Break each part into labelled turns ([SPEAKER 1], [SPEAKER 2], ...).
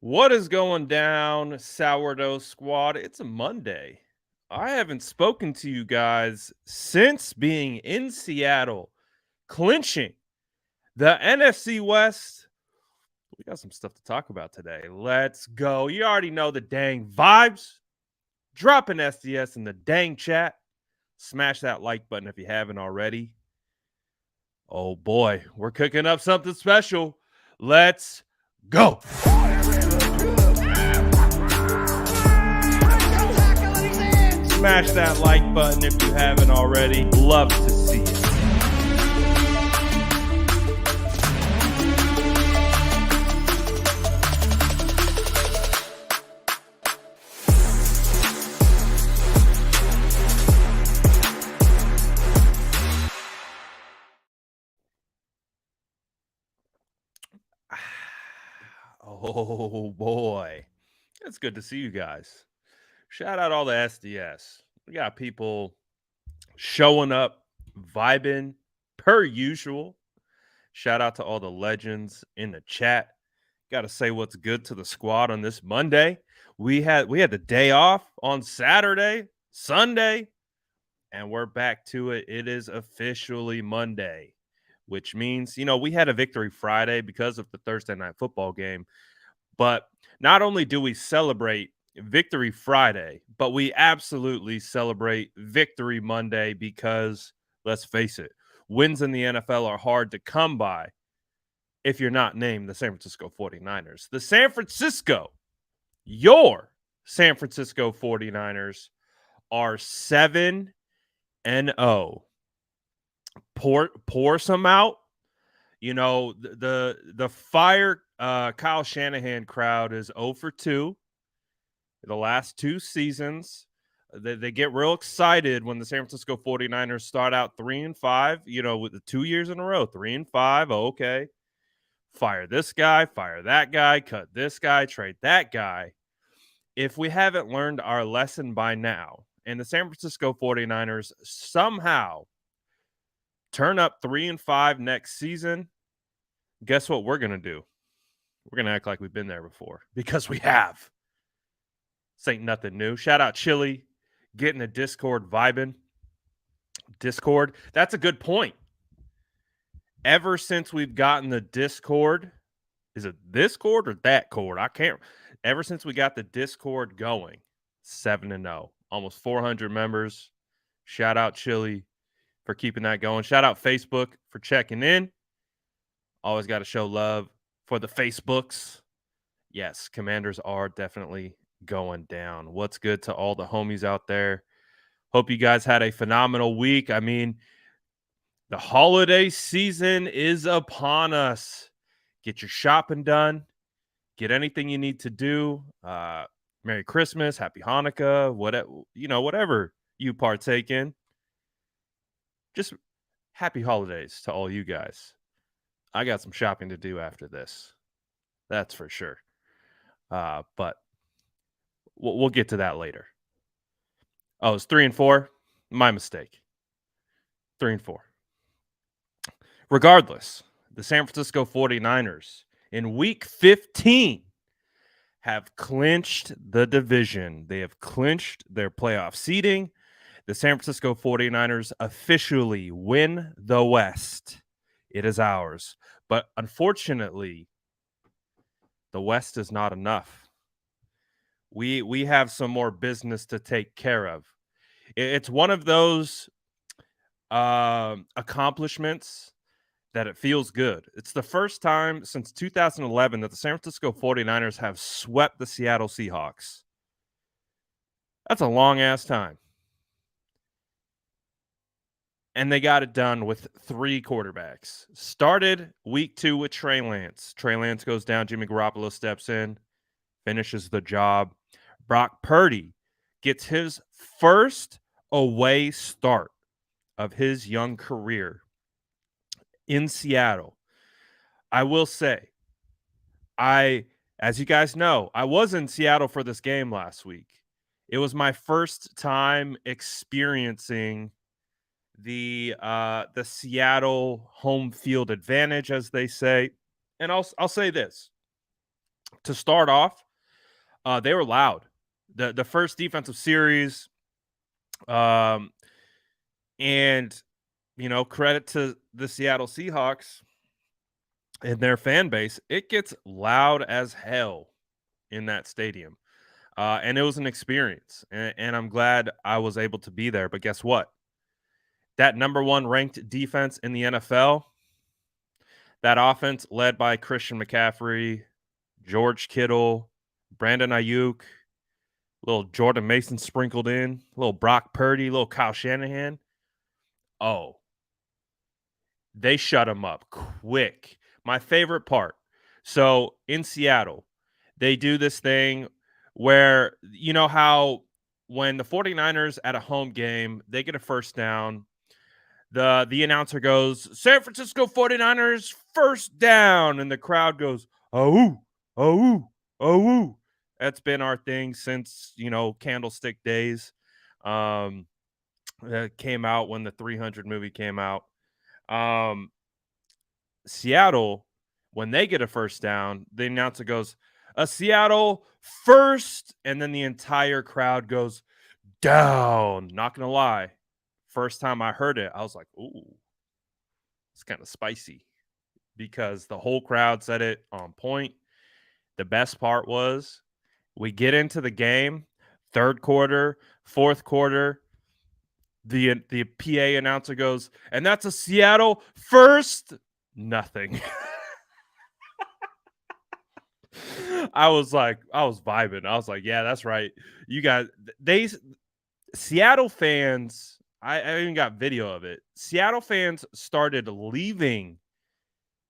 [SPEAKER 1] What is going down, Sourdough Squad? It's a Monday. I haven't spoken to you guys since being in Seattle, clinching the NFC West. We got some stuff to talk about today. Let's go. You already know the dang vibes. Drop an SDS in the dang chat. Smash that like button if you haven't already. Oh boy, we're cooking up something special. Let's go. Smash that like button if you haven't already. Love to see it. Oh boy. It's good to see you guys. Shout out all the SDS. We got people showing up, vibing per usual. Shout out to all the legends in the chat. Got to say what's good to the squad on this Monday. We had the day off on Saturday, Sunday, and we're back to it. It is officially Monday, which means, we had a victory Friday because of the Thursday night football game. But not only do we celebrate Victory Friday, but we absolutely celebrate Victory Monday because, let's face it, wins in the NFL are hard to come by if you're not named the San Francisco 49ers. Your San Francisco 49ers are 7-0. Pour some out. The fire Kyle Shanahan crowd is 0 for 2. The last two seasons, they get real excited when the San Francisco 49ers start out 3-5, with the 2 years in a row, 3-5. Okay. Fire this guy, fire that guy, cut this guy, trade that guy. If we haven't learned our lesson by now, and the San Francisco 49ers somehow turn up 3-5 next season, guess what we're going to do? We're going to act like we've been there before, because we have. This ain't nothing new. Shout out Chili, getting the Discord vibing. Discord, that's a good point. Ever since we've gotten the Discord, is it this cord or that cord? I can't. Ever since we got the Discord going, 7-0, almost 400 members. Shout out Chili for keeping that going. Shout out Facebook for checking in. Always got to show love for the Facebooks. Yes, Commanders are definitely going down. What's good to all the homies out there? Hope you guys had a phenomenal week. I mean, the holiday season is upon us. Get your shopping done. Get anything you need to do. Merry Christmas, Happy Hanukkah, whatever you partake in. Just happy holidays to all you guys. I got some shopping to do after this. That's for sure. But we'll get to that later. Oh, it's 3-4. My mistake. 3-4. Regardless, the San Francisco 49ers in week 15 have clinched the division. They have clinched their playoff seeding. The San Francisco 49ers officially win the West. It is ours. But unfortunately, the West is not enough. We have some more business to take care of. It's one of those accomplishments that it feels good. It's the first time since 2011 that the San Francisco 49ers have swept the Seattle Seahawks. That's a long-ass time. And they got it done with 3 quarterbacks. Started week 2 with Trey Lance. Trey Lance goes down. Jimmy Garoppolo steps in, finishes the job. Brock Purdy gets his first away start of his young career in Seattle. I will say, as you guys know, I was in Seattle for this game last week. It was my first time experiencing the Seattle home field advantage, as they say. And I'll say this. To start off, they were loud. The first defensive series, um, and credit to the Seattle Seahawks and their fan base. It gets loud as hell in that stadium, and it was an experience. And I'm glad I was able to be there. But guess what? That number one ranked defense in the NFL, that offense led by Christian McCaffrey, George Kittle, Brandon Ayuk, little Jordan Mason sprinkled in, little Brock Purdy, little Kyle Shanahan. Oh, they shut him up quick. My favorite part. So in Seattle, they do this thing where, you know how when the 49ers at a home game, they get a first down, the announcer goes, San Francisco 49ers first down, and the crowd goes, oh, oh, oh. That's been our thing since, Candlestick days. That came out when the 300 movie came out. Seattle, when they get a first down, the announcer goes, a Seattle first, and then the entire crowd goes down. Not gonna lie, first time I heard it, I was like, ooh, it's kind of spicy, because the whole crowd said it on point. The best part was we get into the game, third quarter, fourth quarter, the PA announcer goes, and that's a Seattle first. Nothing. I was vibing. I was like, yeah, that's right. You guys, Seattle fans, I even got video of it. Seattle fans started leaving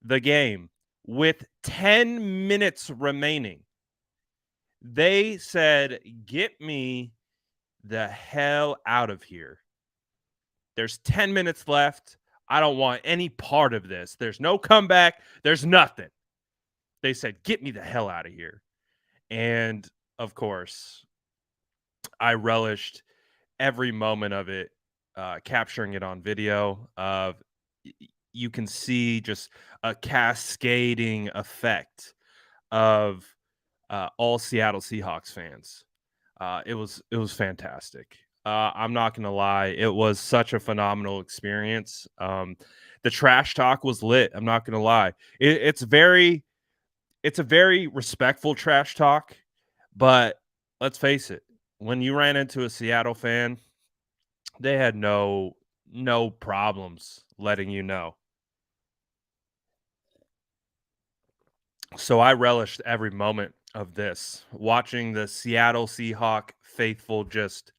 [SPEAKER 1] the game with 10 minutes remaining. They said, get me the hell out of here. There's 10 minutes left. I don't want any part of this. There's no comeback. There's nothing. They said, get me the hell out of here. And of course, I relished every moment of it, capturing it on video. You can see just a cascading effect of all Seattle Seahawks fans. It was fantastic. I'm not gonna lie, it was such a phenomenal experience. The trash talk was lit. I'm not gonna lie. It's a very respectful trash talk, but let's face it, when you ran into a Seattle fan, they had no problems letting you know. So I relished every moment of this, watching the Seattle Seahawk faithful just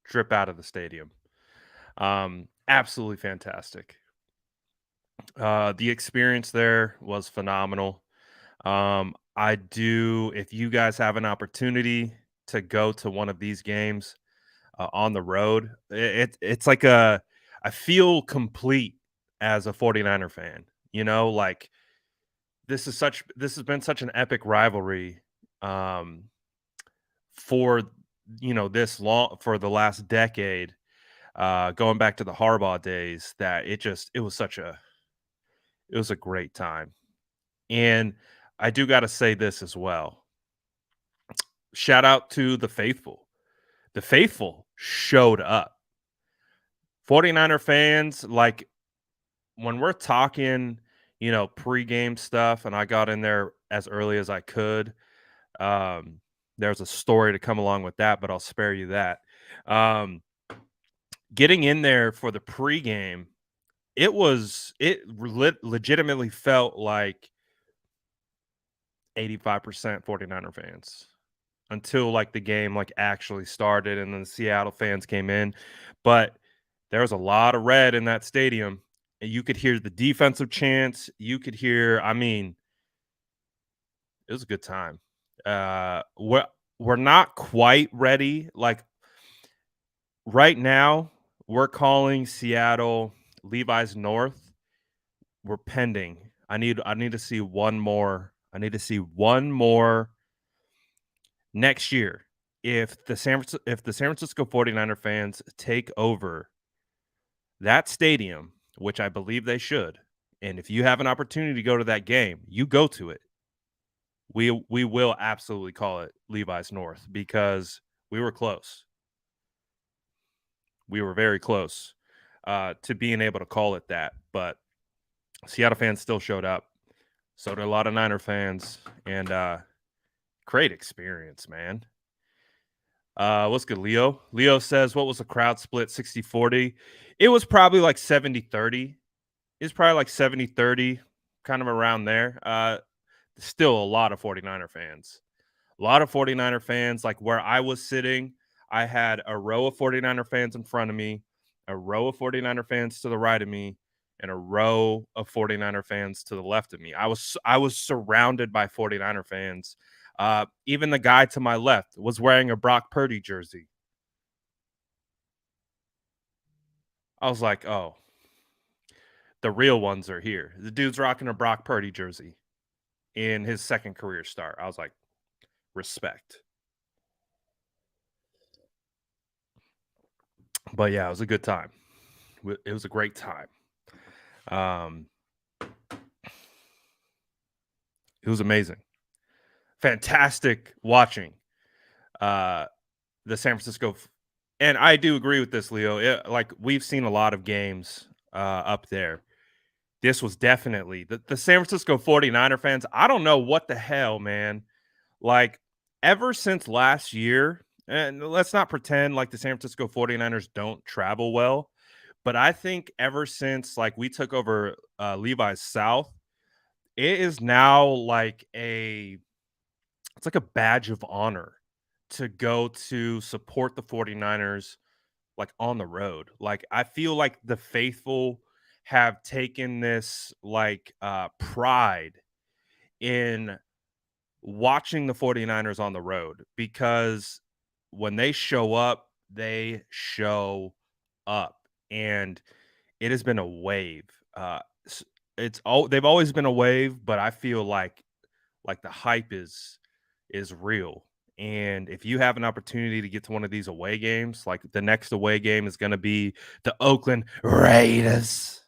[SPEAKER 1] drip out of the stadium. Absolutely fantastic. The experience there was phenomenal. If you guys have an opportunity to go to one of these games on the road, it's like I feel complete as a 49er fan. Like this has been such an epic rivalry for this long, for the last decade, going back to the Harbaugh days, that it was a great time. And I do got to say this as well. Shout out to the faithful. The faithful showed up. 49er fans, like when we're talking, pregame stuff, and I got in there as early as I could. There's a story to come along with that, but I'll spare you that. Getting in there for the pregame, it legitimately felt like 85% 49er fans, until like the game like actually started and then the Seattle fans came in. But there was a lot of red in that stadium, and you could hear the defensive chants. You could hear, it was a good time. We're not quite ready. Like right now, we're calling Seattle Levi's North. We're pending. I need to see one more. I need to see one more next year. If the San Francisco 49er fans take over that stadium, which I believe they should, And if you have an opportunity to go to that game, you go to it. We will absolutely call it Levi's North because we were close. We were very close to being able to call it that. But Seattle fans still showed up. So did a lot of Niner fans. And great experience, man. What's good, Leo? Leo says, what was the crowd split 60-40? It was probably like 70-30. It's probably like 70-30, kind of around there. Still a lot of 49er fans. A lot of 49er fans, like where I was sitting, I had a row of 49er fans in front of me, a row of 49er fans to the right of me, and a row of 49er fans to the left of me. I was surrounded by 49er fans. Even the guy to my left was wearing a Brock Purdy jersey. I was like, oh, the real ones are here. The dude's rocking a Brock Purdy jersey in his second career start. I was like, respect. But yeah, it was a good time. It was a great time. It was amazing. Fantastic watching the San Francisco. And I do agree with this, Leo. Like we've seen a lot of games up there. This was definitely the San Francisco 49er fans. I don't know what the hell, man. Like ever since last year, and let's not pretend like the San Francisco 49ers don't travel well, but I think ever since like we took over Levi's South, it is now like it's like a badge of honor to go to support the 49ers like on the road. Like I feel like the faithful have taken this like pride in watching the 49ers on the road because when they show up, they show up. And it has been a wave. It's all they've always been a wave, but I feel like the hype is real. And if you have an opportunity to get to one of these away games, like the next away game is going to be the Oakland Raiders.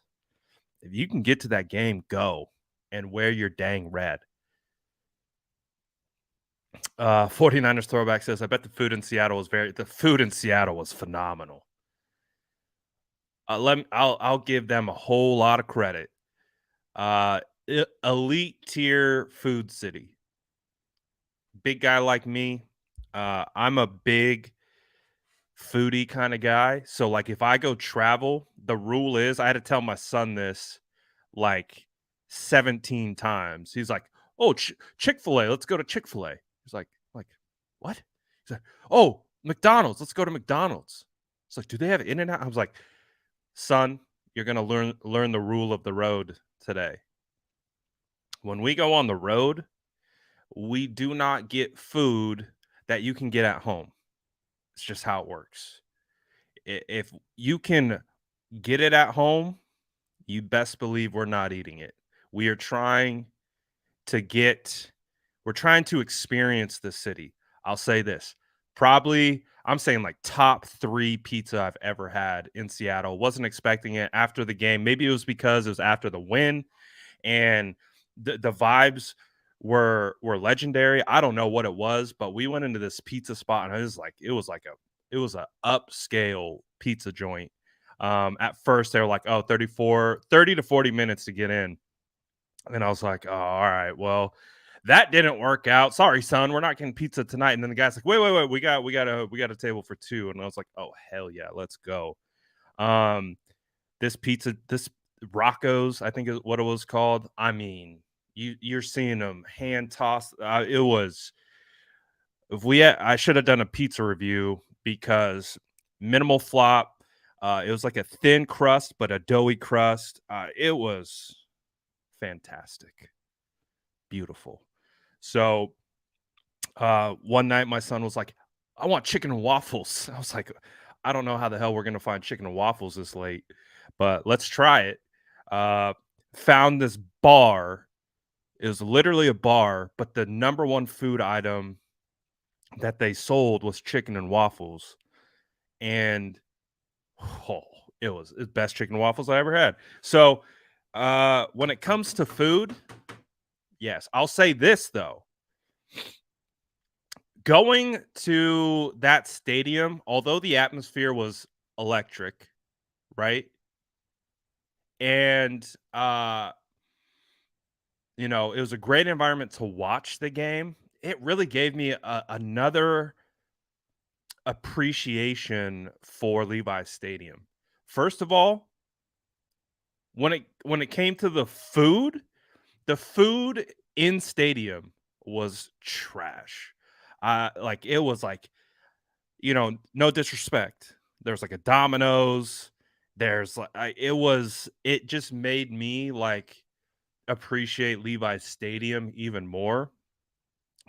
[SPEAKER 1] If you can get to that game, go and wear your dang red. 49ers throwback says, I bet the food in Seattle was phenomenal. I'll give them a whole lot of credit. Elite tier food city. Big guy like me, I'm a big foodie kind of guy. So like if I go travel, the rule is I had to tell my son this like 17 times. He's like, "Oh, Chick-fil-A, let's go to Chick-fil-A." He's like, "What?" He's like, "Oh, McDonald's, let's go to McDonald's." It's like, "Do they have In-N-Out?" I was like, "Son, you're going to learn the rule of the road today. When we go on the road, we do not get food that you can get at home. It's just how it works. If you can get it at home, you best believe we're not eating it. We are trying to get we're trying to experience the city. I'll say this. Probably I'm saying like top 3 pizza I've ever had in Seattle. Wasn't expecting it after the game. Maybe it was because it was after the win and the vibes were legendary. I don't know what it was, but we went into this pizza spot and it was a upscale pizza joint. At first they were like, oh, 30 to 40 minutes to get in. And I was like, oh, all right, well, that didn't work out. Sorry, son, we're not getting pizza tonight. And then the guy's like, wait, we got a table for 2. And I was like, oh hell yeah, let's go. This Rocco's, I think is what it was called. I mean, you're seeing them hand toss. It was I should have done a pizza review because minimal flop. It was like a thin crust, but a doughy crust. It was fantastic, beautiful. So one night my son was like, I want chicken and waffles. I was like, I don't know how the hell we're gonna find chicken and waffles this late, but let's try it. Found this bar. It was literally a bar, but the number one food item that they sold was chicken and waffles. And oh, it was the best chicken and waffles I ever had. So When it comes to food, yes. I'll say this though. Going to that stadium, although the atmosphere was electric, right? And it was a great environment to watch the game. It really gave me another appreciation for Levi's Stadium. First of all, when it came to the food in stadium was trash. Like it was like, no disrespect. There's like a Domino's. There's like it just made me like appreciate Levi's Stadium even more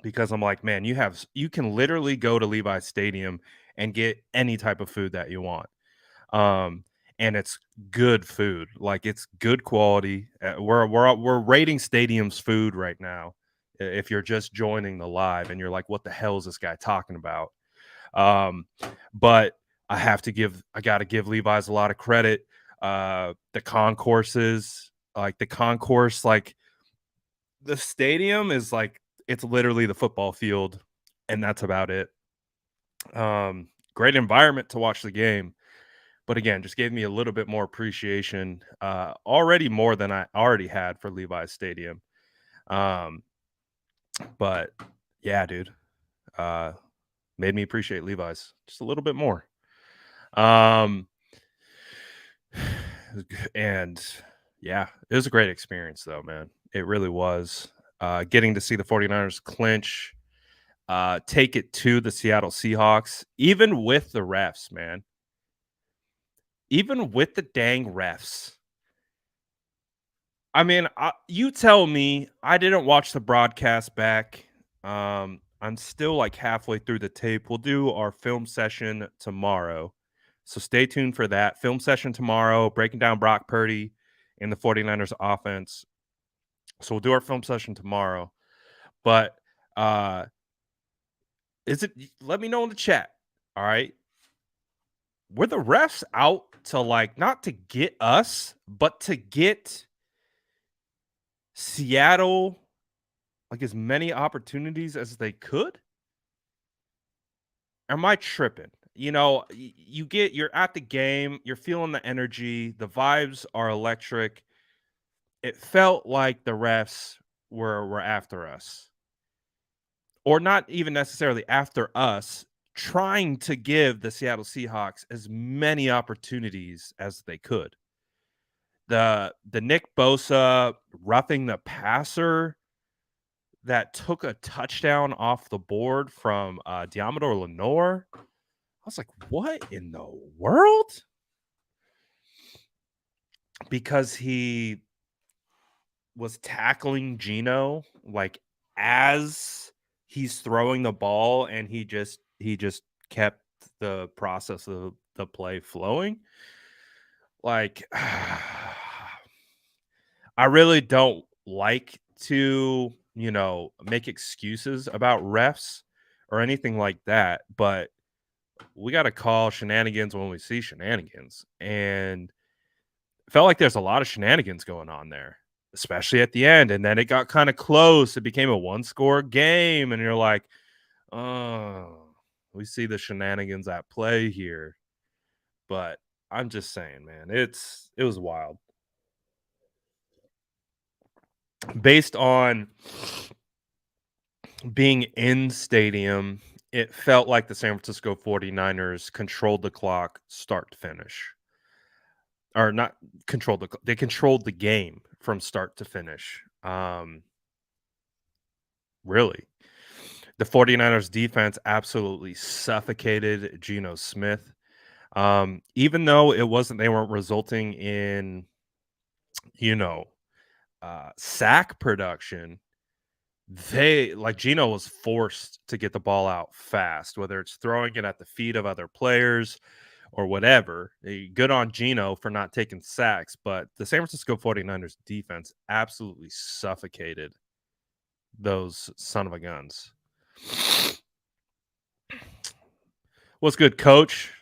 [SPEAKER 1] because I'm like, man, you can literally go to Levi's Stadium and get any type of food that you want. Um, and it's good food. Like it's good quality. We're rating stadiums food right now. If you're just joining the live and you're like, what the hell is this guy talking about? But I gotta give Levi's a lot of credit. The concourses, like the concourse, like the stadium is like it's literally the football field, and that's about it. Great environment to watch the game, but again, just gave me a little bit more appreciation, already more than I already had for Levi's Stadium. Um, but yeah, dude, uh, made me appreciate Levi's just a little bit more. Um, and yeah, it was a great experience though, man. It really was. Getting to see the 49ers clinch, take it to the Seattle Seahawks, even with the refs, man. Even with the dang refs. I mean, you tell me. I didn't watch the broadcast back. I'm still like halfway through the tape. We'll do our film session tomorrow. So stay tuned for that. Film session tomorrow, breaking down Brock Purdy and the 49ers offense. So we'll do our film session tomorrow. But uh is it let me know in the chat. All right. Were the refs out to like not to get us, but to get Seattle like as many opportunities as they could? Am I tripping? You're at the game, you're feeling the energy, the vibes are electric. It felt like the refs were after us. Or not even necessarily after us, trying to give the Seattle Seahawks as many opportunities as they could. The Nick Bosa roughing the passer that took a touchdown off the board from Diamador Lenore. I was like, what in the world? Because he was tackling Gino like as he's throwing the ball and he just kept the process of the play flowing. Like I really don't like to, make excuses about refs or anything like that, but we got to call shenanigans when we see shenanigans. And it felt like there's a lot of shenanigans going on there, especially at the end. And then it got kind of close. It became a one-score game. And you're like, oh, we see the shenanigans at play here. But I'm just saying, man, it was wild. Based on being in stadium, it felt like the San Francisco 49ers controlled the clock start to finish. Or not they controlled the game from start to finish. Really. The 49ers defense absolutely suffocated Geno Smith. Even though they weren't resulting in, you know, sack production, they like Geno was forced to get the ball out fast, whether it's throwing it at the feet of other players or whatever. Good on Geno for not taking sacks, but the San Francisco 49ers defense absolutely suffocated those son of a guns. What's good, Coach?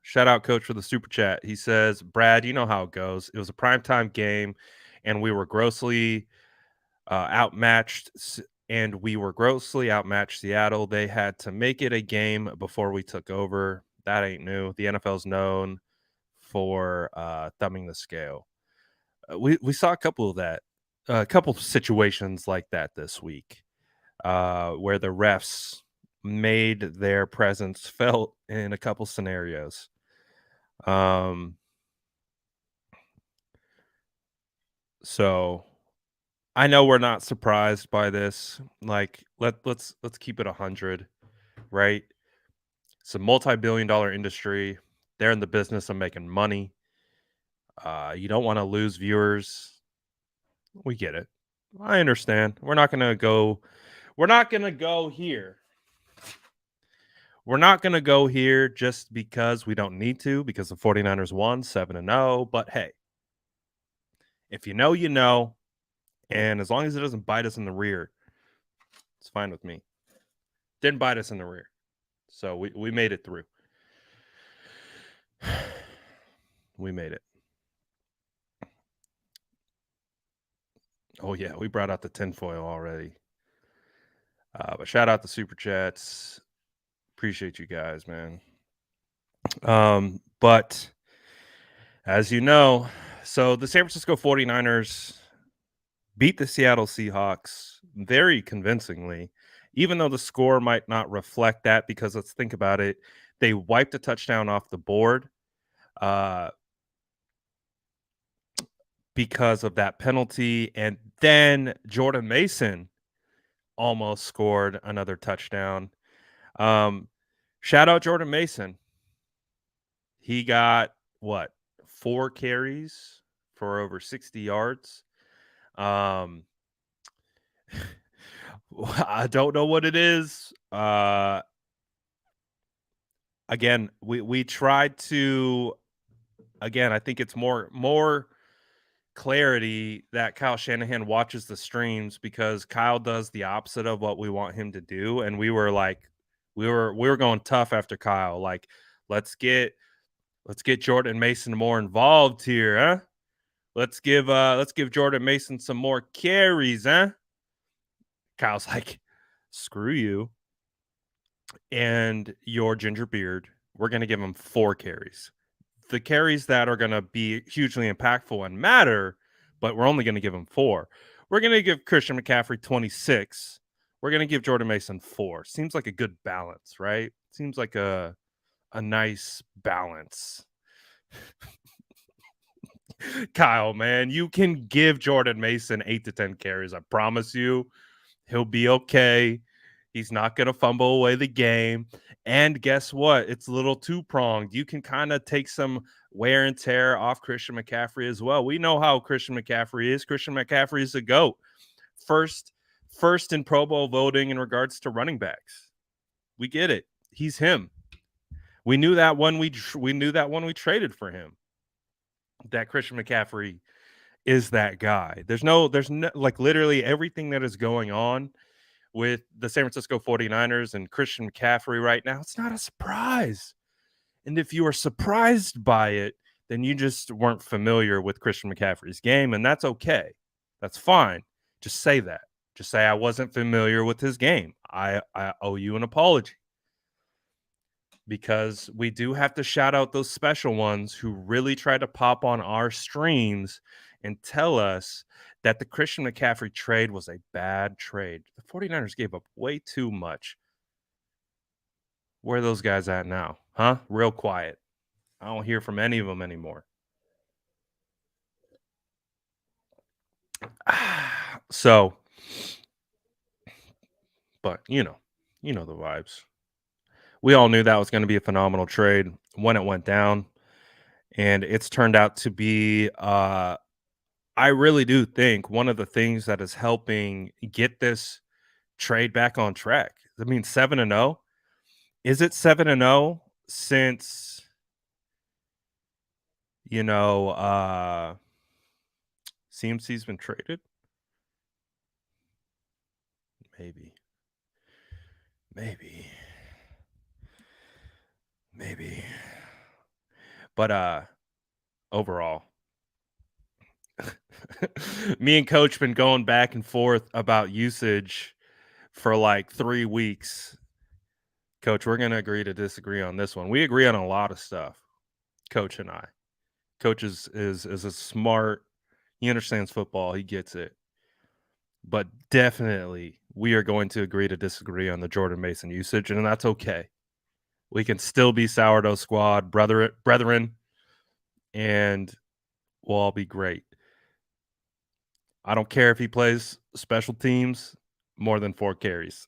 [SPEAKER 1] Shout out, Coach, for the super chat. He says, Brad, you know how it goes. It was a primetime game. and we were grossly outmatched. And we were grossly outmatched Seattle. They had to make it a game before we took over. That ain't new. The NFL's known for thumbing the scale. We saw a couple of that, a couple of situations like that this week, where the refs made their presence felt in a couple scenarios. So I know we're not surprised by this. Like let's keep it 100, right? It's a multi-billion-dollar industry. They're in the business of making money. You don't want to lose viewers. We get it. I understand. We're not going to go here. We're not going to go here just because we don't need to, because the 49ers won 7-0. But hey, if you know, you know. And as long as it doesn't bite us in the rear, it's fine with me. Didn't bite us in the rear. So we made it through. We made it. Oh, yeah. We brought out the tinfoil already. But shout out the Super Chats. Appreciate you guys, man. But as you know, so the San Francisco 49ers beat the Seattle Seahawks very convincingly, even though the score might not reflect that, because let's think about it. They wiped a touchdown off the board because of that penalty. And then Jordan Mason almost scored another touchdown. Shout out Jordan Mason. He got 4 carries for over 60 yards. I don't know what it is. Again, we tried to. Again, I think it's more clarity that Kyle Shanahan watches the streams, because Kyle does the opposite of what we want him to do, and we were going tough after Kyle. Like, let's get Jordan Mason more involved here, huh? Let's give Jordan Mason some more carries, huh? Kyle's like, screw you and your ginger beard. We're going to give him 4 carries. The carries that are going to be hugely impactful and matter, but we're only going to give him 4. We're going to give Christian McCaffrey 26. We're going to give Jordan Mason 4. Seems like a good balance, right? Seems like a nice balance. Kyle, man, you can give Jordan Mason 8 to 10 carries. I promise you, he'll be okay. He's not going to fumble away the game. And guess what? It's a little two-pronged. You can kind of take some wear and tear off Christian McCaffrey as well. We know how Christian McCaffrey is. Christian McCaffrey is a GOAT. First in Pro Bowl voting in regards to running backs. We get it. He's him. We knew that when we traded for him, that Christian McCaffrey is that guy. There's no like literally everything that is going on with the San Francisco 49ers and Christian McCaffrey right now, it's not a surprise. And if you are surprised by it, then you just weren't familiar with Christian McCaffrey's game, and that's okay. That's fine. Just say that. Just say I wasn't familiar with his game. I owe you an apology. Because we do have to shout out those special ones who really try to pop on our streams and tell us that the Christian McCaffrey trade was a bad trade. The 49ers gave up way too much. Where are those guys at now? Huh? Real quiet. I don't hear from any of them anymore. So, but you know the vibes. We all knew that was going to be a phenomenal trade when it went down, and it's turned out to be I really do think one of the things that is helping get this trade back on track. I mean, 7-0. Is it 7-0 since CMC's been traded? Maybe. But overall, Me and Coach been going back and forth about usage for like 3 weeks. Coach, we're gonna agree to disagree on this one. We agree on a lot of stuff, Coach and I. Coach is a smart. He understands football. He gets it. But definitely, we are going to agree to disagree on the Jordan Mason usage, and that's okay. We can still be sourdough squad, brethren, and we'll all be great. I don't care if he plays special teams more than 4 carries.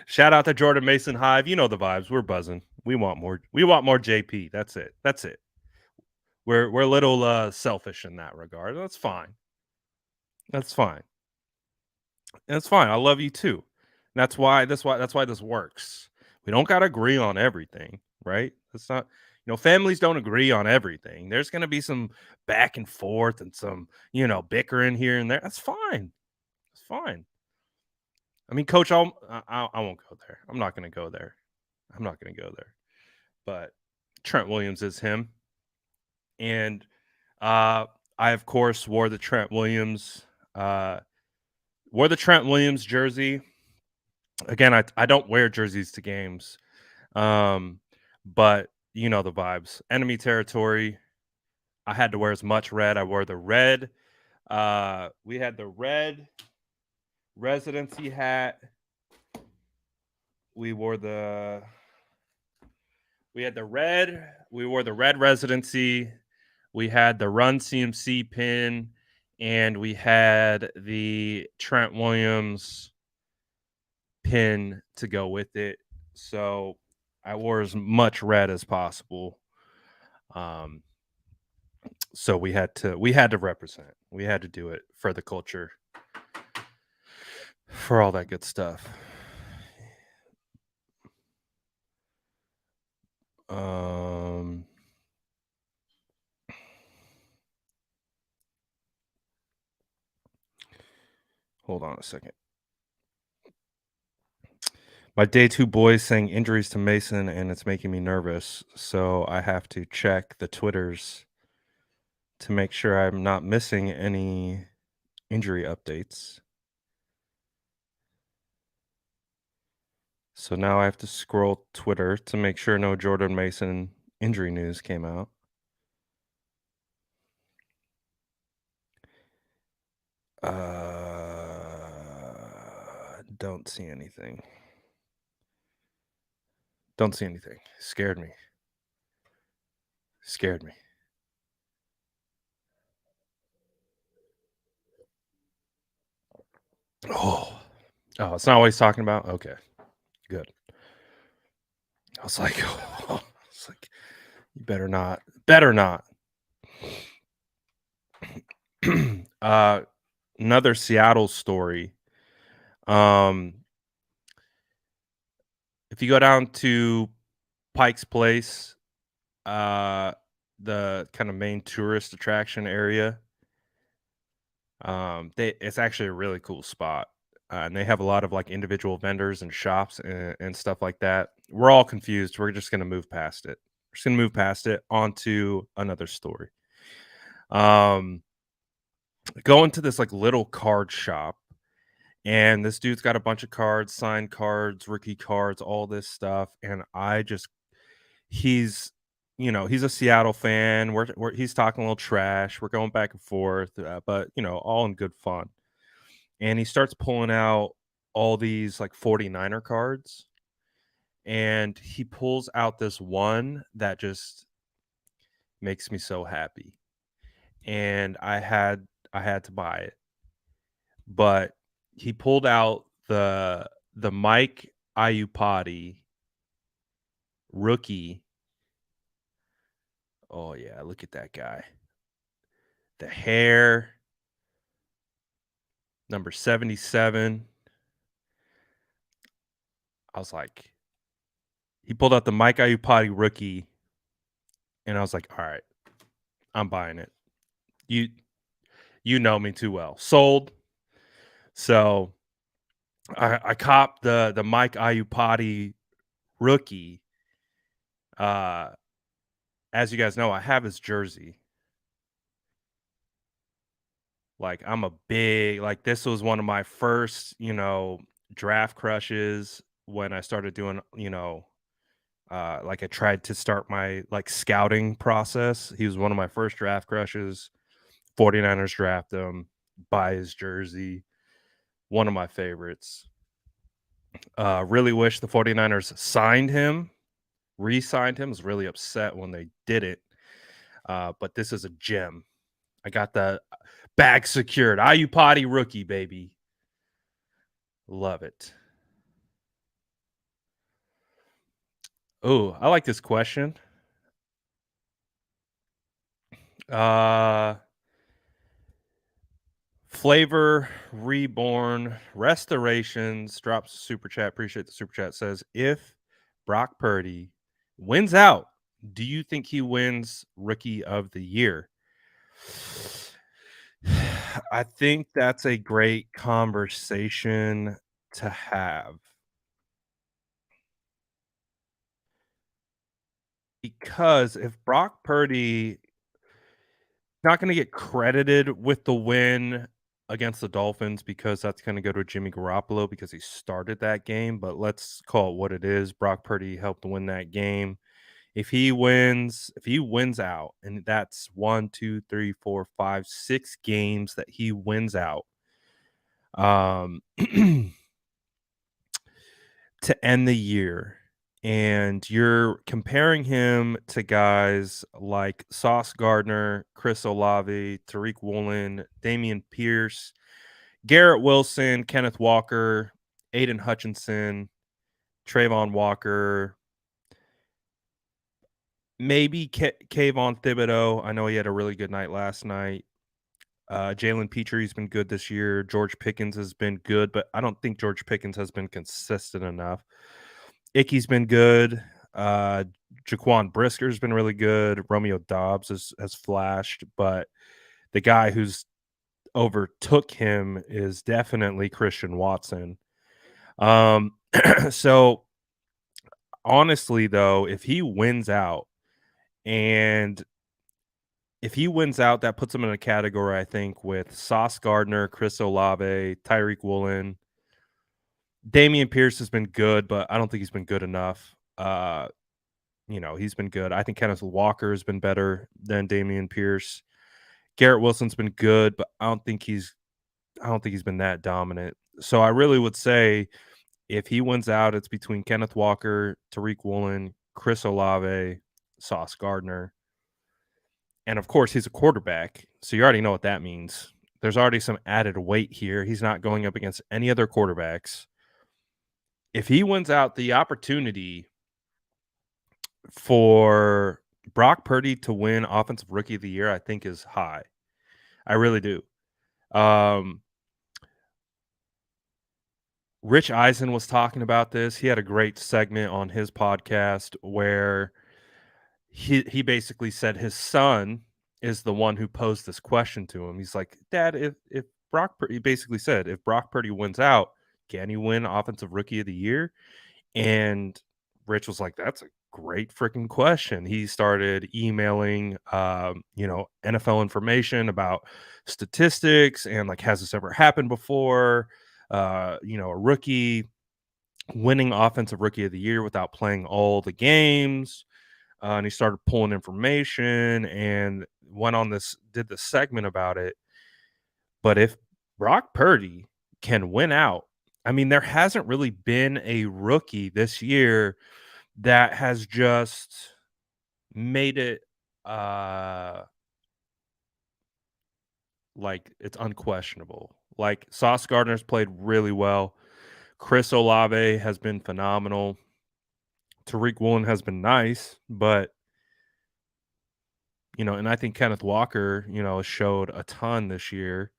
[SPEAKER 1] Shout out to Jordan Mason Hive. You know the vibes. We're buzzing. We want more. We want more JP. That's it. That's it. We're a little selfish in that regard. That's fine. That's fine. That's fine. I love you too. That's why this works. We don't gotta agree on everything, right? It's not, families don't agree on everything. There's gonna be some back and forth and some, bickering here and there. That's fine. It's fine. I mean, Coach, I won't go there. I'm not gonna go there. I'm not gonna go there. But Trent Williams is him. And I of course wore the Trent Williams jersey. Again, I don't wear jerseys to games. But you know the vibes. Enemy territory. I had to wear as much red. I wore the red. We had the red residency hat. We wore the red residency. We had the Run CMC pin, and we had the Trent Williams pin to go with it. So I wore as much red as possible. So we had to represent. We had to do it for the culture, for all that good stuff. Hold on a second. My day 2 boys saying injuries to Mason, and it's making me nervous. So I have to check the Twitters to make sure I'm not missing any injury updates. So now I have to scroll Twitter to make sure no Jordan Mason injury news came out. Don't see anything. Don't see anything. Scared me. Oh, it's not what he's talking about? Okay, good. I was like, you better not. Another Seattle story. If you go down to Pike's Place, the kind of main tourist attraction area, it's actually a really cool spot. And they have a lot of like individual vendors and shops and stuff like that. We're all confused. We're just going to move past it. We're just going to move past it onto another story. Go into this like little card shop, and this dude's got a bunch of cards, signed cards, rookie cards, all this stuff. And he's a Seattle fan. He's talking a little trash. We're going back and forth, but all in good fun. And he starts pulling out all these like 49er cards, and he pulls out this one that just makes me so happy. And I had to buy it. But he pulled out the Mike Iupati rookie. Oh yeah, look at that guy. The hair, number 77. I was like, he pulled out the Mike Iupati rookie, and I was like, all right, I'm buying it. You know me too well. Sold. So I copped the Mike Iupati rookie. as you guys know, I have his jersey. Like, I'm a big like, this was one of my first, draft crushes when I started doing, like, I tried to start my, like, scouting process. He was one of my first draft crushes. 49ers draft him, buy his jersey, one of my favorites. Really wish the 49ers signed him, re-signed him. Was really upset when they did it. But this is a gem. I got the bag secured. Potty rookie, baby. Love it. Oh, I like this question. Uh Flavor Reborn Restorations drops a super chat. Appreciate the super chat. Says if Brock Purdy wins out, do you think he wins Rookie of the Year? I think that's a great conversation to have because if Brock Purdy not gonna get credited with the win against the Dolphins because that's gonna go to Jimmy Garoppolo because he started that game, but let's call it what it is. Brock Purdy helped win that game. If he wins out, and that's 1, 2, 3, 4, 5, 6 games that he wins out, um, to end the year, and you're comparing him to guys like Sauce Gardner, Chris Olave, Tariq Woolen, Damian Pierce, Garrett Wilson, Kenneth Walker, Aiden Hutchinson, Trayvon Walker, maybe Kayvon Thibodeau. I know he had a really good night last night. Jalen Petre's been good this year. George Pickens has been good, but I don't think George Pickens has been consistent enough. Icky's been good. Uh, Jaquan Brisker's been really good. Romeo Dobbs has flashed, but the guy who's overtook him is definitely Christian Watson. So honestly, though, and if he wins out, that puts him in a category, I think, with Sauce Gardner, Chris Olave, Tyreek Woolen. Damian Pierce has been good, but I don't think he's been good enough. He's been good. I think Kenneth Walker has been better than Damian Pierce. Garrett Wilson's been good, but I don't think he's been that dominant. So I really would say if he wins out, it's between Kenneth Walker, Tariq Woolen, Chris Olave, Sauce Gardner. And of course, he's a quarterback. So you already know what that means. There's already some added weight here. He's not going up against any other quarterbacks. If he wins out, the opportunity for Brock Purdy to win Offensive Rookie of the Year, I think, is high. I really do. Rich Eisen was talking about this. He had a great segment on his podcast where he basically said his son is the one who posed this question to him. He's like, "Dad, if Brock," he basically said, "If Brock Purdy wins out, can he win Offensive Rookie of the Year?" And Rich was like, "That's a great freaking question." He started emailing, NFL information about statistics and like, has this ever happened before? A rookie winning Offensive Rookie of the Year without playing all the games. And he started pulling information and did this segment about it. But if Brock Purdy can win out, I mean, there hasn't really been a rookie this year that has just made it like it's unquestionable. Like Sauce Gardner's played really well. Chris Olave has been phenomenal. Tariq Woolen has been nice, but and I think Kenneth Walker, showed a ton this year.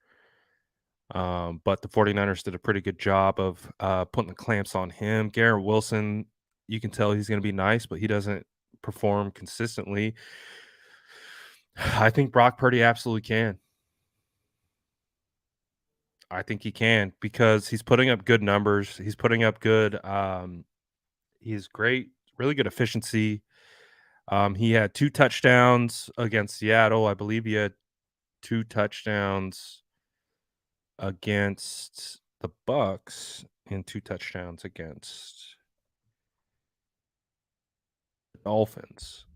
[SPEAKER 1] But the 49ers did a pretty good job of putting the clamps on him. Garrett Wilson, you can tell he's going to be nice, but he doesn't perform consistently. I think Brock Purdy absolutely can. I think he can because he's putting up good numbers. He's putting up good. He's great, really good efficiency. He had 2 touchdowns against Seattle. I believe he had 2 touchdowns against the Bucks and 2 touchdowns against the Dolphins.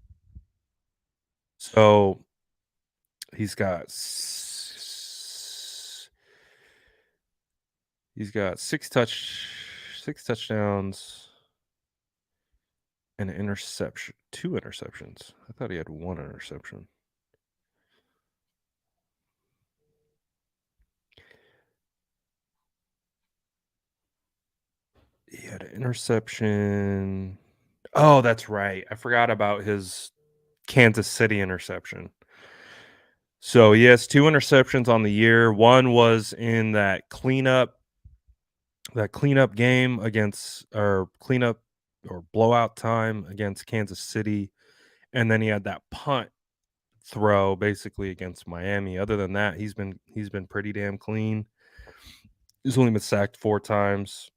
[SPEAKER 1] So, he's got he's got 6 touchdowns and an interception 2 interceptions. I thought he had 1 interception. He had an interception. Oh, that's right. I forgot about his Kansas City interception. So he has 2 interceptions on the year. One was in that cleanup game against or cleanup or blowout time against Kansas City, and then he had that punt throw basically against Miami. Other than that, he's been pretty damn clean. He's only been sacked 4 times.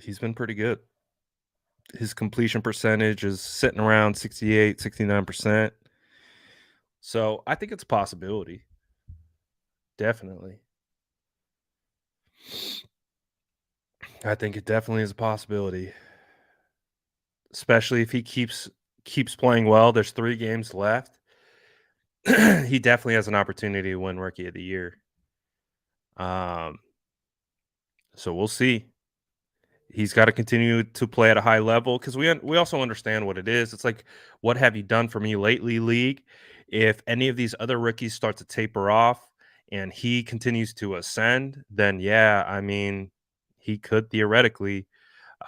[SPEAKER 1] He's been pretty good. His completion percentage is sitting around 68, 69%. So, I think it's a possibility. Definitely. I think it definitely is a possibility, especially if he keeps playing well. There's 3 games left. He definitely has an opportunity to win Rookie of the Year. Um, so we'll see. He's got to continue to play at a high level because we also understand what it is. It's like, what have you done for me lately, league? If any of these other rookies start to taper off and he continues to ascend, then yeah, I mean, he could theoretically.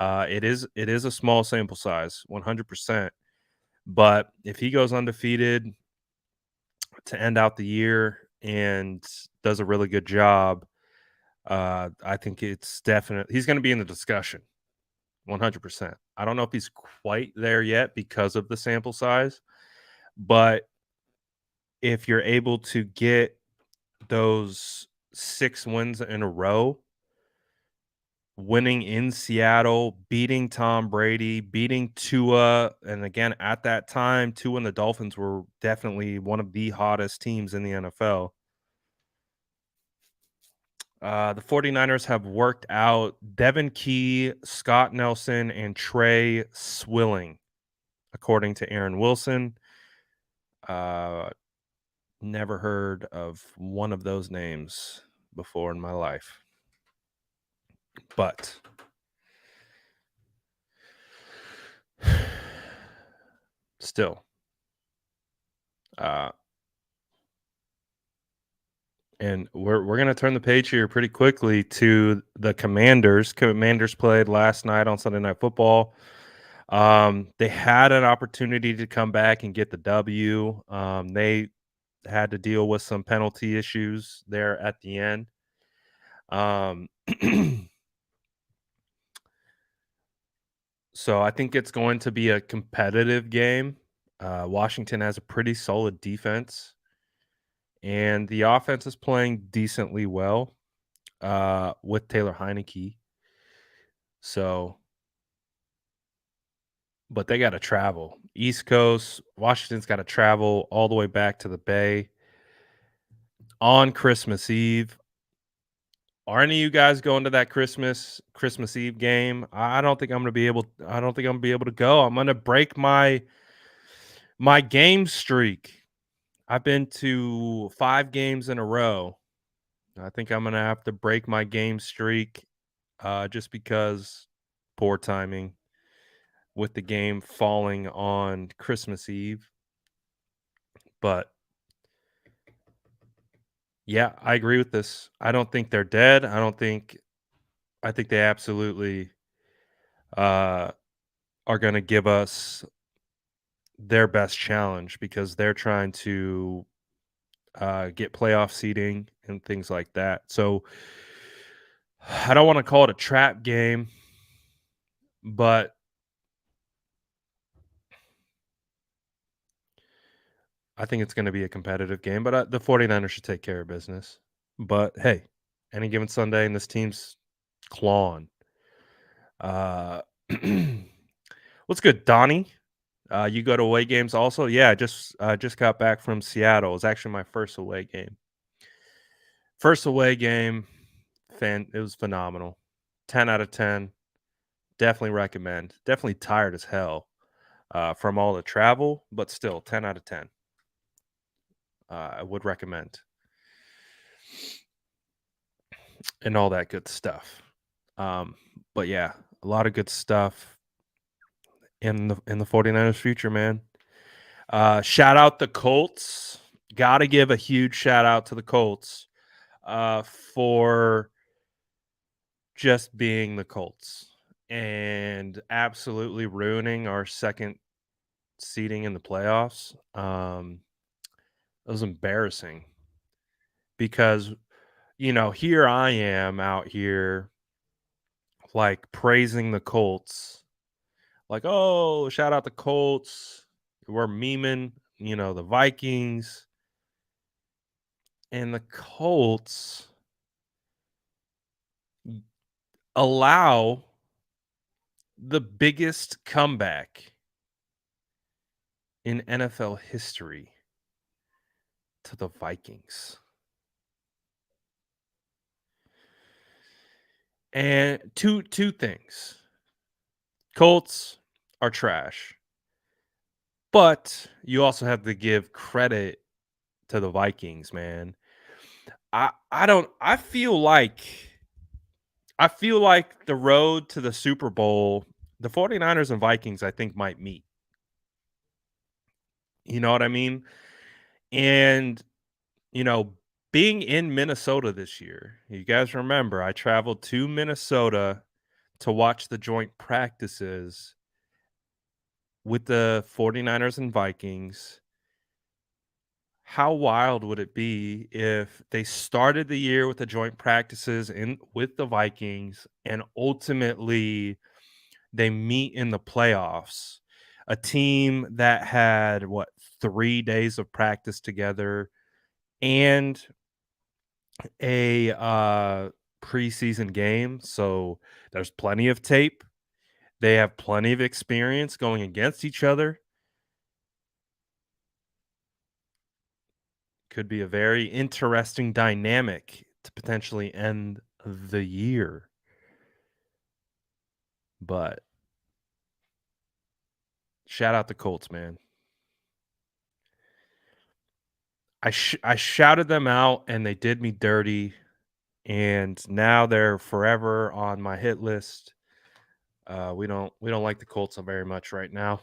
[SPEAKER 1] It is a small sample size, 100%. But if he goes undefeated to end out the year and does a really good job, I think it's definite. He's going to be in the discussion, 100%. I don't know if he's quite there yet because of the sample size, but if you're able to get those 6 wins in a row, winning in Seattle, beating Tom Brady, beating Tua, and again, at that time, Tua and the Dolphins were definitely one of the hottest teams in the NFL. The 49ers have worked out Devin Key, Scott Nelson, and Trey Swilling, according to Aaron Wilson. Uh, Never heard of one of those names before in my life. But still, and we're gonna turn the page here pretty quickly to the Commanders. Commanders played last night on Sunday Night Football. They had an opportunity to come back and get the W. They had to deal with some penalty issues there at the end. So I think it's going to be a competitive game. Washington has a pretty solid defense, and the offense is playing decently well with Taylor Heineke. So, but they got to travel East Coast. Washington's got to travel all the way back to the Bay on Christmas Eve. Are any of you guys going to that Christmas Eve game? I don't think I'm gonna be able. I don't think I'm gonna be able to go. I'm gonna break my game streak. I've been to 5 games in a row. I think I'm gonna have to break my game streak, just because poor timing with the game falling on Christmas Eve. But yeah, I agree with this. I don't think they're dead. I think they absolutely uh, are going to give us their best challenge because they're trying to get playoff seeding and things like that. So I don't want to call it a trap game, but I think it's going to be a competitive game. But the 49ers should take care of business. But hey, any given Sunday, and this team's clawing. What's good, Donnie? You go to away games also? Yeah, just got back from Seattle. It was actually my first away game. First away game, it was phenomenal. 10 out of 10. Definitely recommend. Definitely tired as hell from all the travel, but still 10 out of 10. I would recommend. And all that good stuff. But yeah, a lot of good stuff in the 49ers future, man. Shout out the Colts. Gotta give a huge shout out to the Colts for just being the Colts and absolutely ruining our second seeding in the playoffs. It was embarrassing because, here I am out here like praising the Colts. Like, oh, shout out the Colts. We're memeing, the Vikings. And the Colts allow the biggest comeback in NFL history to the Vikings. And two things. Colts are trash. But you also have to give credit to the Vikings, man. I feel like the road to the Super Bowl, the 49ers and Vikings, I think, might meet. You know what I mean? And, you know, being in Minnesota this year, you guys remember I traveled to Minnesota to watch the joint practices with the 49ers and Vikings. How wild would it be if they started the year with the joint practices in with the Vikings and ultimately they meet in the playoffs? A team that had 3 days of practice together and a preseason game, so there's plenty of tape. They have plenty of experience going against each other. Could be a very interesting dynamic to potentially end the year. But shout out the Colts, man. I shouted them out and they did me dirty, and now they're forever on my hit list. We don't like the Colts very much right now.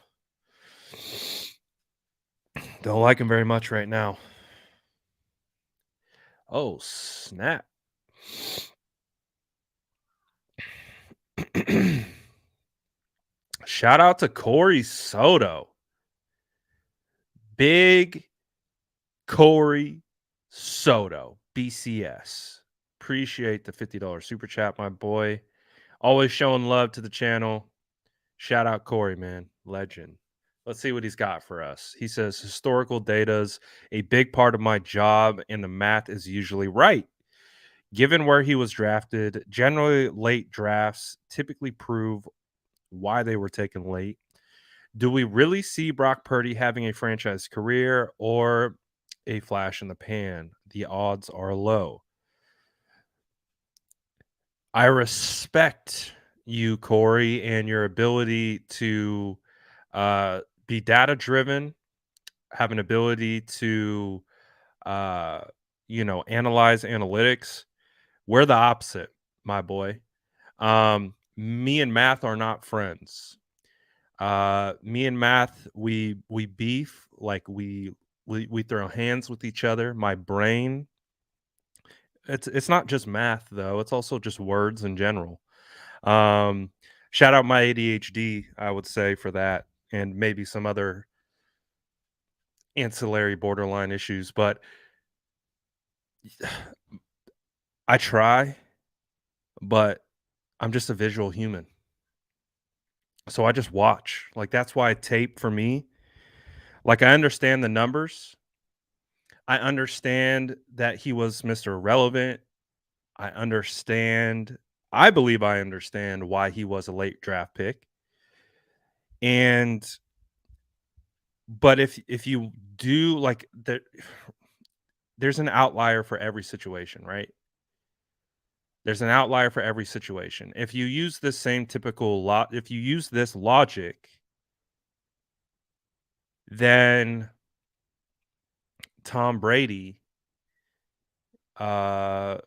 [SPEAKER 1] Don't like them very much right now. Oh, snap. Shout out to Corey Soto. Big Corey Soto, BCS. Appreciate the $50 super chat, my boy. Always showing love to the channel. Shout out Corey, man. Legend. Let's see what he's got for us. He says, historical data's a big part of my job, and the math is usually right. Given where he was drafted, generally late drafts typically prove why they were taken late. Do we really see Brock Purdy having a franchise career or a flash in the pan? The odds are low. I respect you, Corey, and your ability to be data driven, have an ability to, uh, analyze analytics. We're the opposite, my boy. Me and math are not friends. Me and math, we beef, like we throw hands with each other. My brain, it's not just math though, it's also just words in general. Um Shout out my ADHD, I would say, for that, and maybe some other ancillary borderline issues, but I try, but I'm just a visual human. So I just watch. Like that's why tape for me, like I understand the numbers. I understand that he was Mr. Irrelevant. I understand I believe I understand why he was a late draft pick. And but if you do like there's an outlier for every situation, right? There's an outlier for every situation. If you use this same typical lot, if you use this logic, then Tom Brady, uh,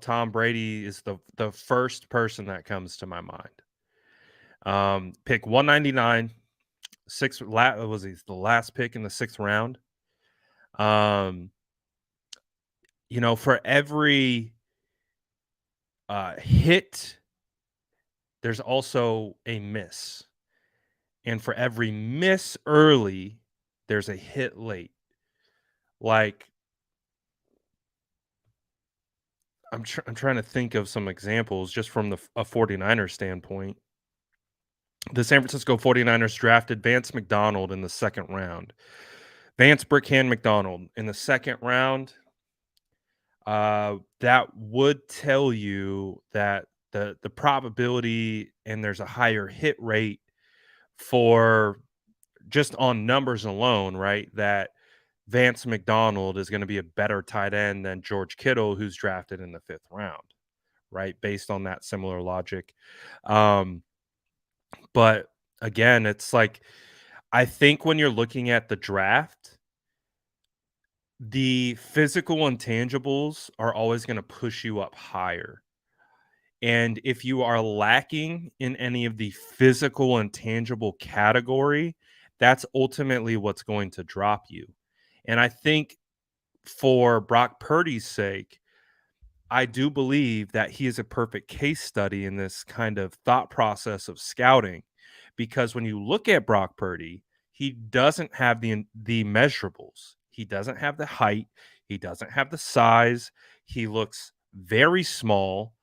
[SPEAKER 1] Tom Brady is the first person that comes to my mind. Pick 199, was he the last pick in the 6th round? Um, for every hit, there's also a miss. And for every miss early, there's a hit late. Like I'm trying to think of some examples just from a 49er standpoint. The San Francisco 49ers drafted Vance McDonald in the 2nd round. Vance Brickhand McDonald in the 2nd round. That would tell you that the probability and there's a higher hit rate for just on numbers alone, right? That Vance McDonald is going to be a better tight end than George Kittle, who's drafted in the 5th round, right? Based on that similar logic. But again, it's like, I think when you're looking at the draft, the physical intangibles are always going to push you up higher. And if you are lacking in any of the physical and tangible category, that's ultimately what's going to drop you. And I think for Brock Purdy's sake, I do believe that he is a perfect case study in this kind of thought process of scouting, because when you look at Brock Purdy, he doesn't have the measurables. He doesn't have the height. He doesn't have the size. He looks very small.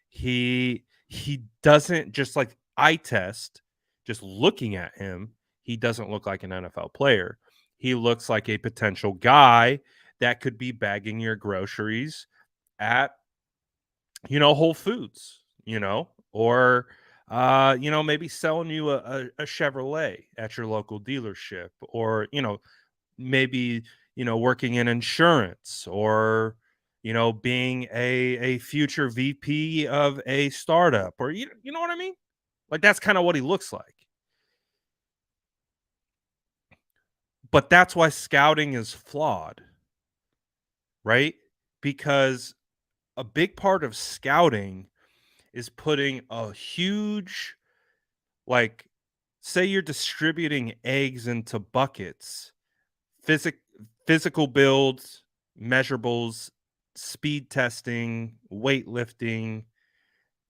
[SPEAKER 1] He doesn't, just like eye test, just looking at him, he doesn't look like an NFL player. He looks like a potential guy that could be bagging your groceries at, Whole Foods, or, maybe selling you a Chevrolet at your local dealership, or, maybe, working in insurance, or, being a future VP of a startup, or, you know what I mean? Like, that's kind of what he looks like. But that's why scouting is flawed, right? Because a big part of scouting is putting a huge, like, say you're distributing eggs into buckets, physic physical builds, measurables, speed testing, weightlifting,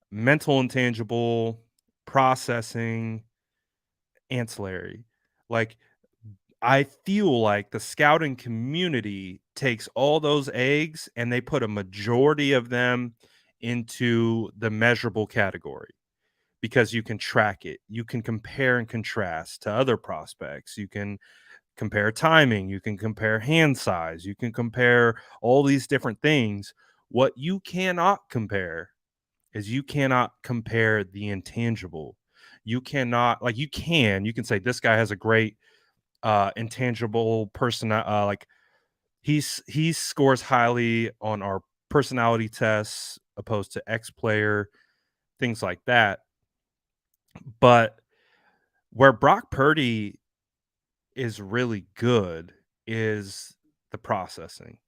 [SPEAKER 1] mental intangible, processing, ancillary. Like, I feel like the scouting community takes all those eggs and they put a majority of them into the measurable category, because you can track it. You can compare and contrast to other prospects. You can compare timing. You can compare hand size. You can compare all these different things. What you cannot compare is you cannot compare the intangible. You cannot, like, you can say this guy has a great intangible person, like he scores highly on our personality tests opposed to X player, things like that. But where Brock Purdy is really good is the processing.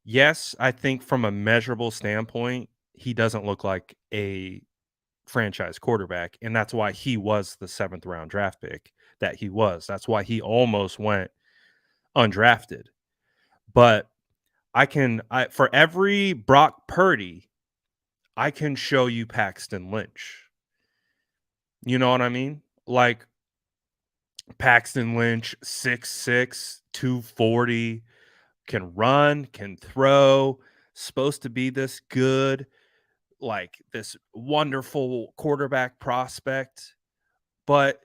[SPEAKER 1] Yes, I think from a measurable standpoint, he doesn't look like a franchise quarterback, and that's why he was the 7th round draft pick that he was. That's why he almost went undrafted. But for every Brock Purdy, I can show you Paxton Lynch. You know what I mean? Like, Paxton Lynch, 6'6", 240, can run, can throw, supposed to be this good, like this wonderful quarterback prospect. But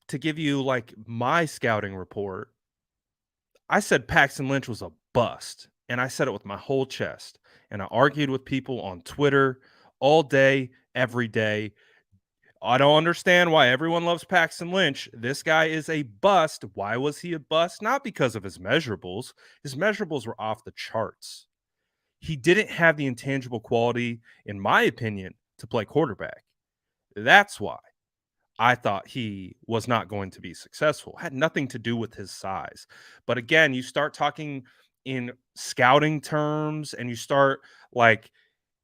[SPEAKER 1] to give you like my scouting report, I said Paxton Lynch was a bust. And I said it with my whole chest. And I argued with people on Twitter all day, every day. I don't understand why everyone loves Paxton Lynch. This guy is a bust. Why was he a bust? Not because of his measurables. His measurables were off the charts. He didn't have the intangible quality, in my opinion, to play quarterback. That's why I thought he was not going to be successful. Had nothing to do with his size. But again, you start talking in scouting terms and you start like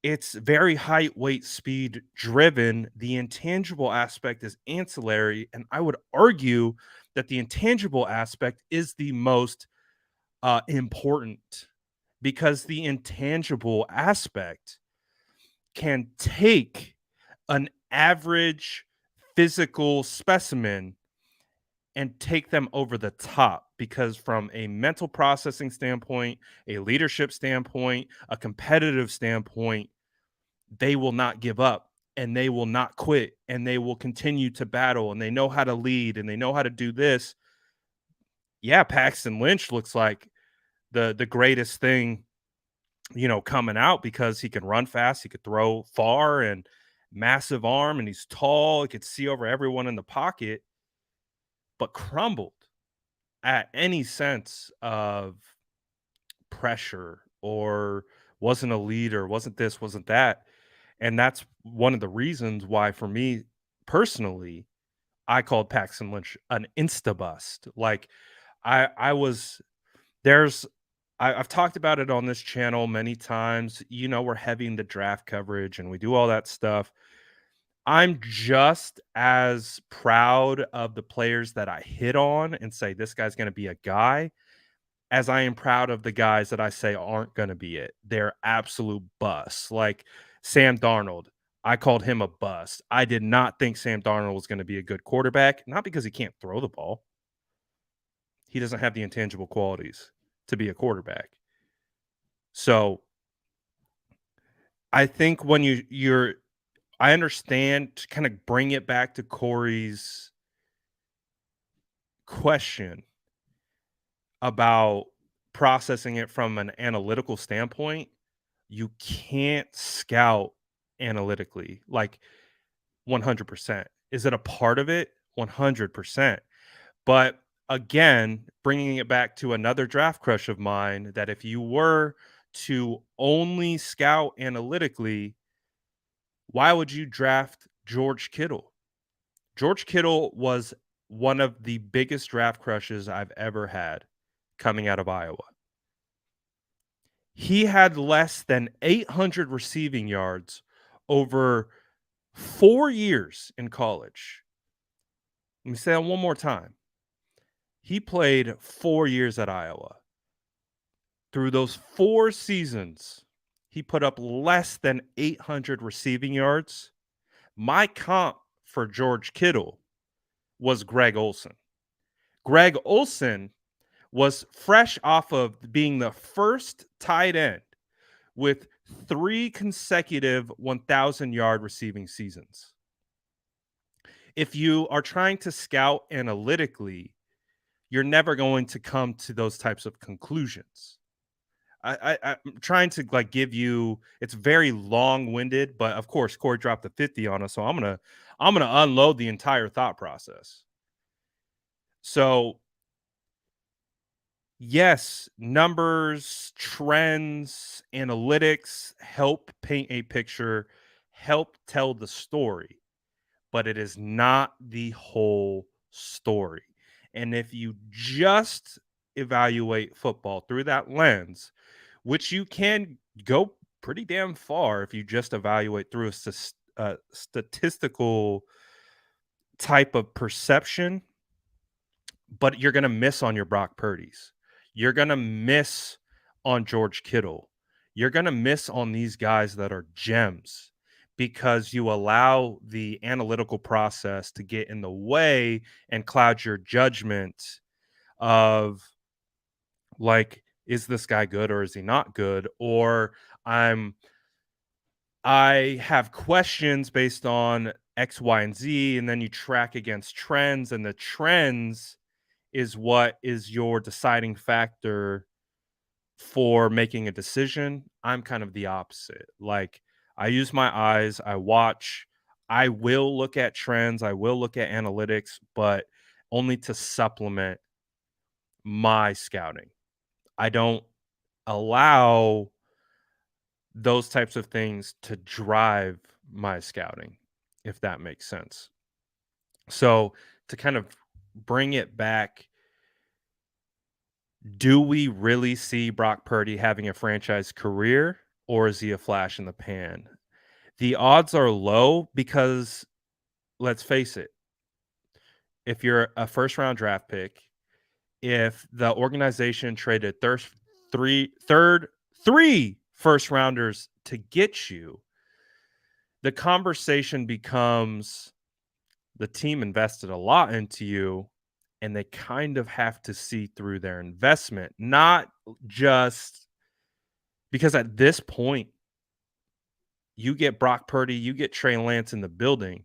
[SPEAKER 1] it's very height, weight, speed driven. The intangible aspect is ancillary. And I would argue that the intangible aspect is the most important because the intangible aspect can take an average physical specimen and take them over the top because from a mental processing standpoint, a leadership standpoint, a competitive standpoint, they will not give up and they will not quit and they will continue to battle and they know how to lead and they know how to do this. Yeah, Paxton Lynch looks like the greatest thing, coming out because he can run fast, he could throw far and massive arm and he's tall, he could see over everyone in the pocket, but crumbled at any sense of pressure or wasn't a leader, wasn't this, wasn't that. And that's one of the reasons why, for me personally, I called Paxton Lynch an insta bust. Like I was there's I've talked about it on this channel many times. We're heavy into draft coverage and we do all that stuff. I'm just as proud of the players that I hit on and say this guy's going to be a guy as I am proud of the guys that I say aren't going to be it. They're absolute busts. Like Sam Darnold, I called him a bust. I did not think Sam Darnold was going to be a good quarterback, not because he can't throw the ball. He doesn't have the intangible qualities to be a quarterback. So I think when I understand to kind of bring it back to Corey's question about processing it from an analytical standpoint. You can't scout analytically like 100%. Is it a part of it? 100%. But again, bringing it back to another draft crush of mine, that if you were to only scout analytically, why would you draft George Kittle? George Kittle was one of the biggest draft crushes I've ever had coming out of Iowa. He had less than 800 receiving yards over 4 years in college. Let me say that one more time. He played 4 years at Iowa. Through those 4 seasons, he put up less than 800 receiving yards. My comp for George Kittle was Greg Olsen. Greg Olsen was fresh off of being the first tight end with 3 consecutive 1,000-yard receiving seasons. If you are trying to scout analytically, you're never going to come to those types of conclusions. I'm trying to give you. It's very long-winded, but of course, Corey dropped the 50 on us, so I'm gonna unload the entire thought process. So, yes, numbers, trends, analytics help paint a picture, help tell the story, but it is not the whole story. And if you just evaluate football through that lens, which you can go pretty damn far if you just evaluate through a statistical type of perception, but you're going to miss on your Brock Purdy's. You're going to miss on George Kittle. You're going to miss on these guys that are gems because you allow the analytical process to get in the way and cloud your judgment of is this guy good or is he not good? Or I have questions based on X, Y, and Z, and then you track against trends, and the trends is what is your deciding factor for making a decision, I'm kind of the opposite. Like, I use my eyes, I watch, I will look at trends, I will look at analytics, but only to supplement my scouting. I don't allow those types of things to drive my scouting, if that makes sense. So, to kind of bring it back, do we really see Brock Purdy having a franchise career, or is he a flash in the pan? The odds are low because, let's face it, if you're a first round draft pick, if the organization traded three first rounders to get you, the conversation becomes the team invested a lot into you and they kind of have to see through their investment, not just because at this point, you get Brock Purdy, you get Trey Lance in the building.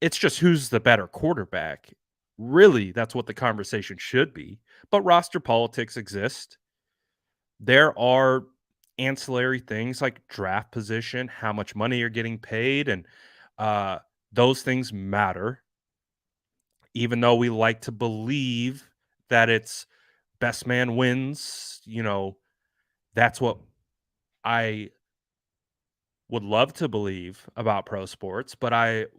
[SPEAKER 1] It's just who's the better quarterback. Really, that's what the conversation should be. But roster politics exist. There are ancillary things like draft position, how much money you're getting paid, and uh, those things matter. Even though we like to believe that it's best man wins, that's what I would love to believe about pro sports, but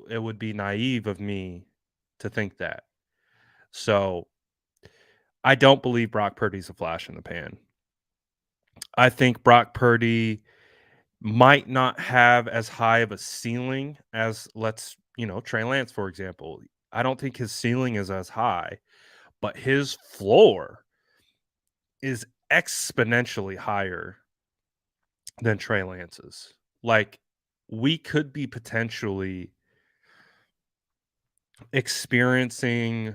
[SPEAKER 1] it would be naive of me to think that. So I don't believe Brock Purdy's a flash in the pan. I think Brock Purdy might not have as high of a ceiling as Trey Lance, for example. I don't think his ceiling is as high, but his floor is exponentially higher than Trey Lance's. Like, we could be potentially experiencing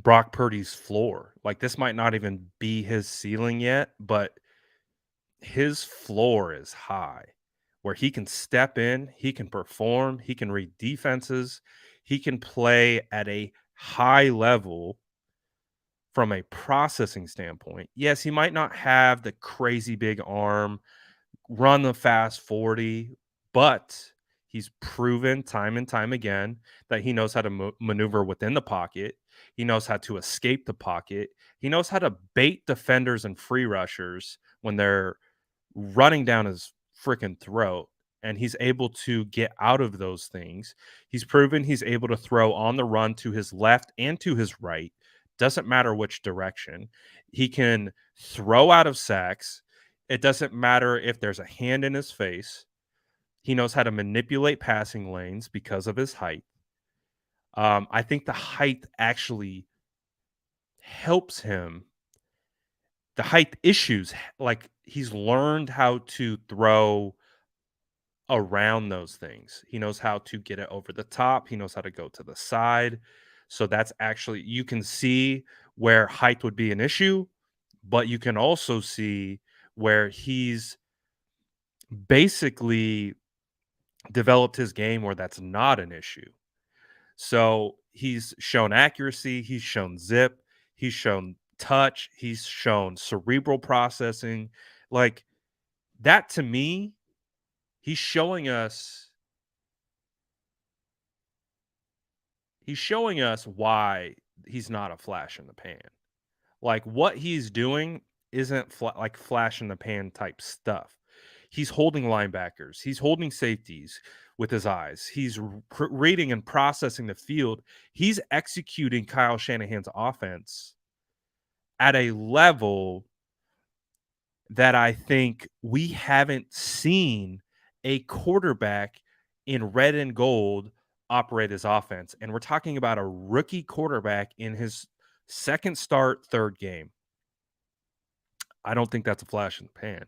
[SPEAKER 1] Brock Purdy's floor. Like, this might not even be his ceiling yet, but his floor is high where he can step in, he can perform, he can read defenses, he can play at a high level from a processing standpoint. Yes, he might not have the crazy big arm, run the fast 40, but he's proven time and time again that he knows how to maneuver within the pocket. He knows how to escape the pocket. He knows how to bait defenders and free rushers when they're running down his freaking throat, and he's able to get out of those things. He's proven he's able to throw on the run to his left and to his right. Doesn't matter which direction. He can throw out of sacks. It doesn't matter if there's a hand in his face. He knows how to manipulate passing lanes because of his height. I think the height actually helps him. The height issues, like, he's learned how to throw around those things. He knows how to get it over the top. He knows how to go to the side. So that's actually, you can see where height would be an issue, but you can also see where he's basically developed his game where that's not an issue. So he's shown accuracy, he's shown zip, he's shown touch, he's shown cerebral processing. Like, that to me, he's showing us why he's not a flash in the pan. Like, what he's doing isn't like flash in the pan type stuff. He's holding linebackers, he's holding safeties with his eyes. He's reading and processing the field. He's executing Kyle Shanahan's offense at a level that I think we haven't seen a quarterback in red and gold operate his offense. And we're talking about a rookie quarterback in his second start, third game. I don't think that's a flash in the pan.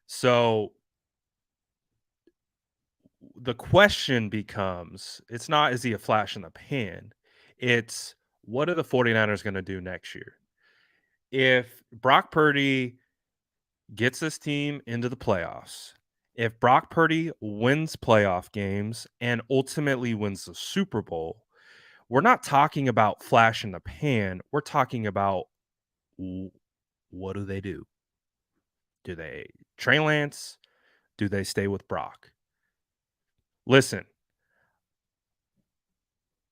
[SPEAKER 1] So the question becomes, it's not, is he a flash in the pan? It's, what are the 49ers going to do next year? If Brock Purdy gets this team into the playoffs, if Brock Purdy wins playoff games and ultimately wins the Super Bowl, we're not talking about flash in the pan. We're talking about what do they do? Do they Trey Lance? Do they stay with Brock? Listen,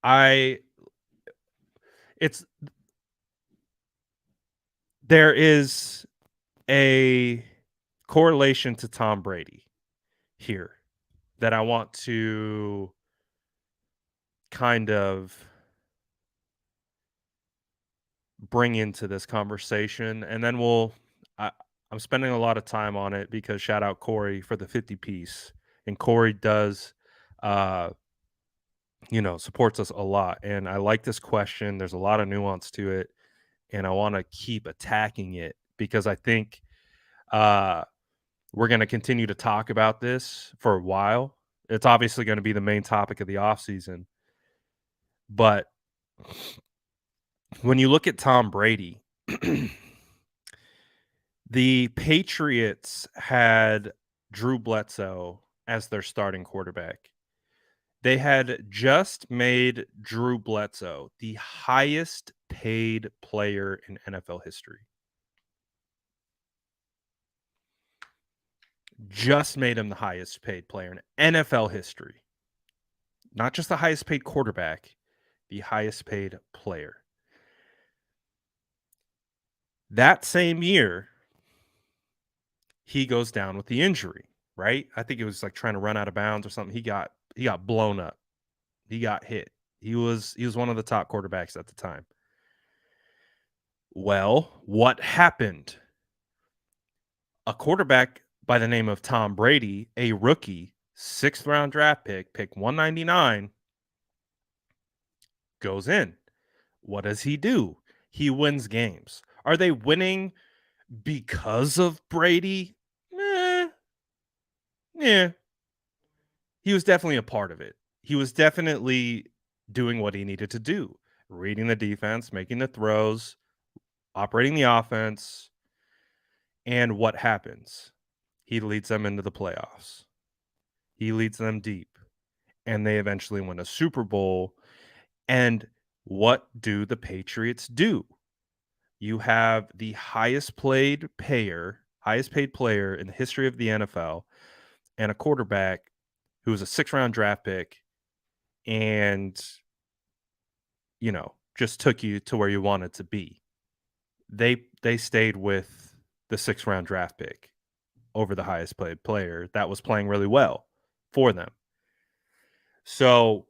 [SPEAKER 1] I it's there is a correlation to Tom Brady here that I want to kind of bring into this conversation, and then I, I'm spending a lot of time on it because shout out Corey for the 50 piece, and Corey does, uh, supports us a lot, and I like this question. There's a lot of nuance to it, and I want to keep attacking it because I think uh, we're going to continue to talk about this for a while. It's obviously going to be the main topic of the offseason, but when you look at Tom Brady, the Patriots had Drew Bledsoe as their starting quarterback. They had just made Drew Bledsoe the highest paid player in NFL history. Just made him the highest paid player in NFL history. Not just the highest paid quarterback, the highest paid player. That same year, he goes down with the injury, right? I think it was like trying to run out of bounds or something. He got blown up. He got hit. He was one of the top quarterbacks at the time. Well, what happened? A quarterback by the name of Tom Brady, a rookie, 6th round draft pick 199, goes in. What does he do? He wins games. Are they winning because of Brady? Yeah. He was definitely a part of it. He was definitely doing what he needed to do, reading the defense, making the throws, operating the offense. And what happens? He leads them into the playoffs. He leads them deep. And they eventually win a Super Bowl. And what do the Patriots do? You have the highest paid player in the history of the NFL and a quarterback who was a 6th round draft pick and, just took you to where you wanted to be. They stayed with the 6th round draft pick over the highest paid player that was playing really well for them. So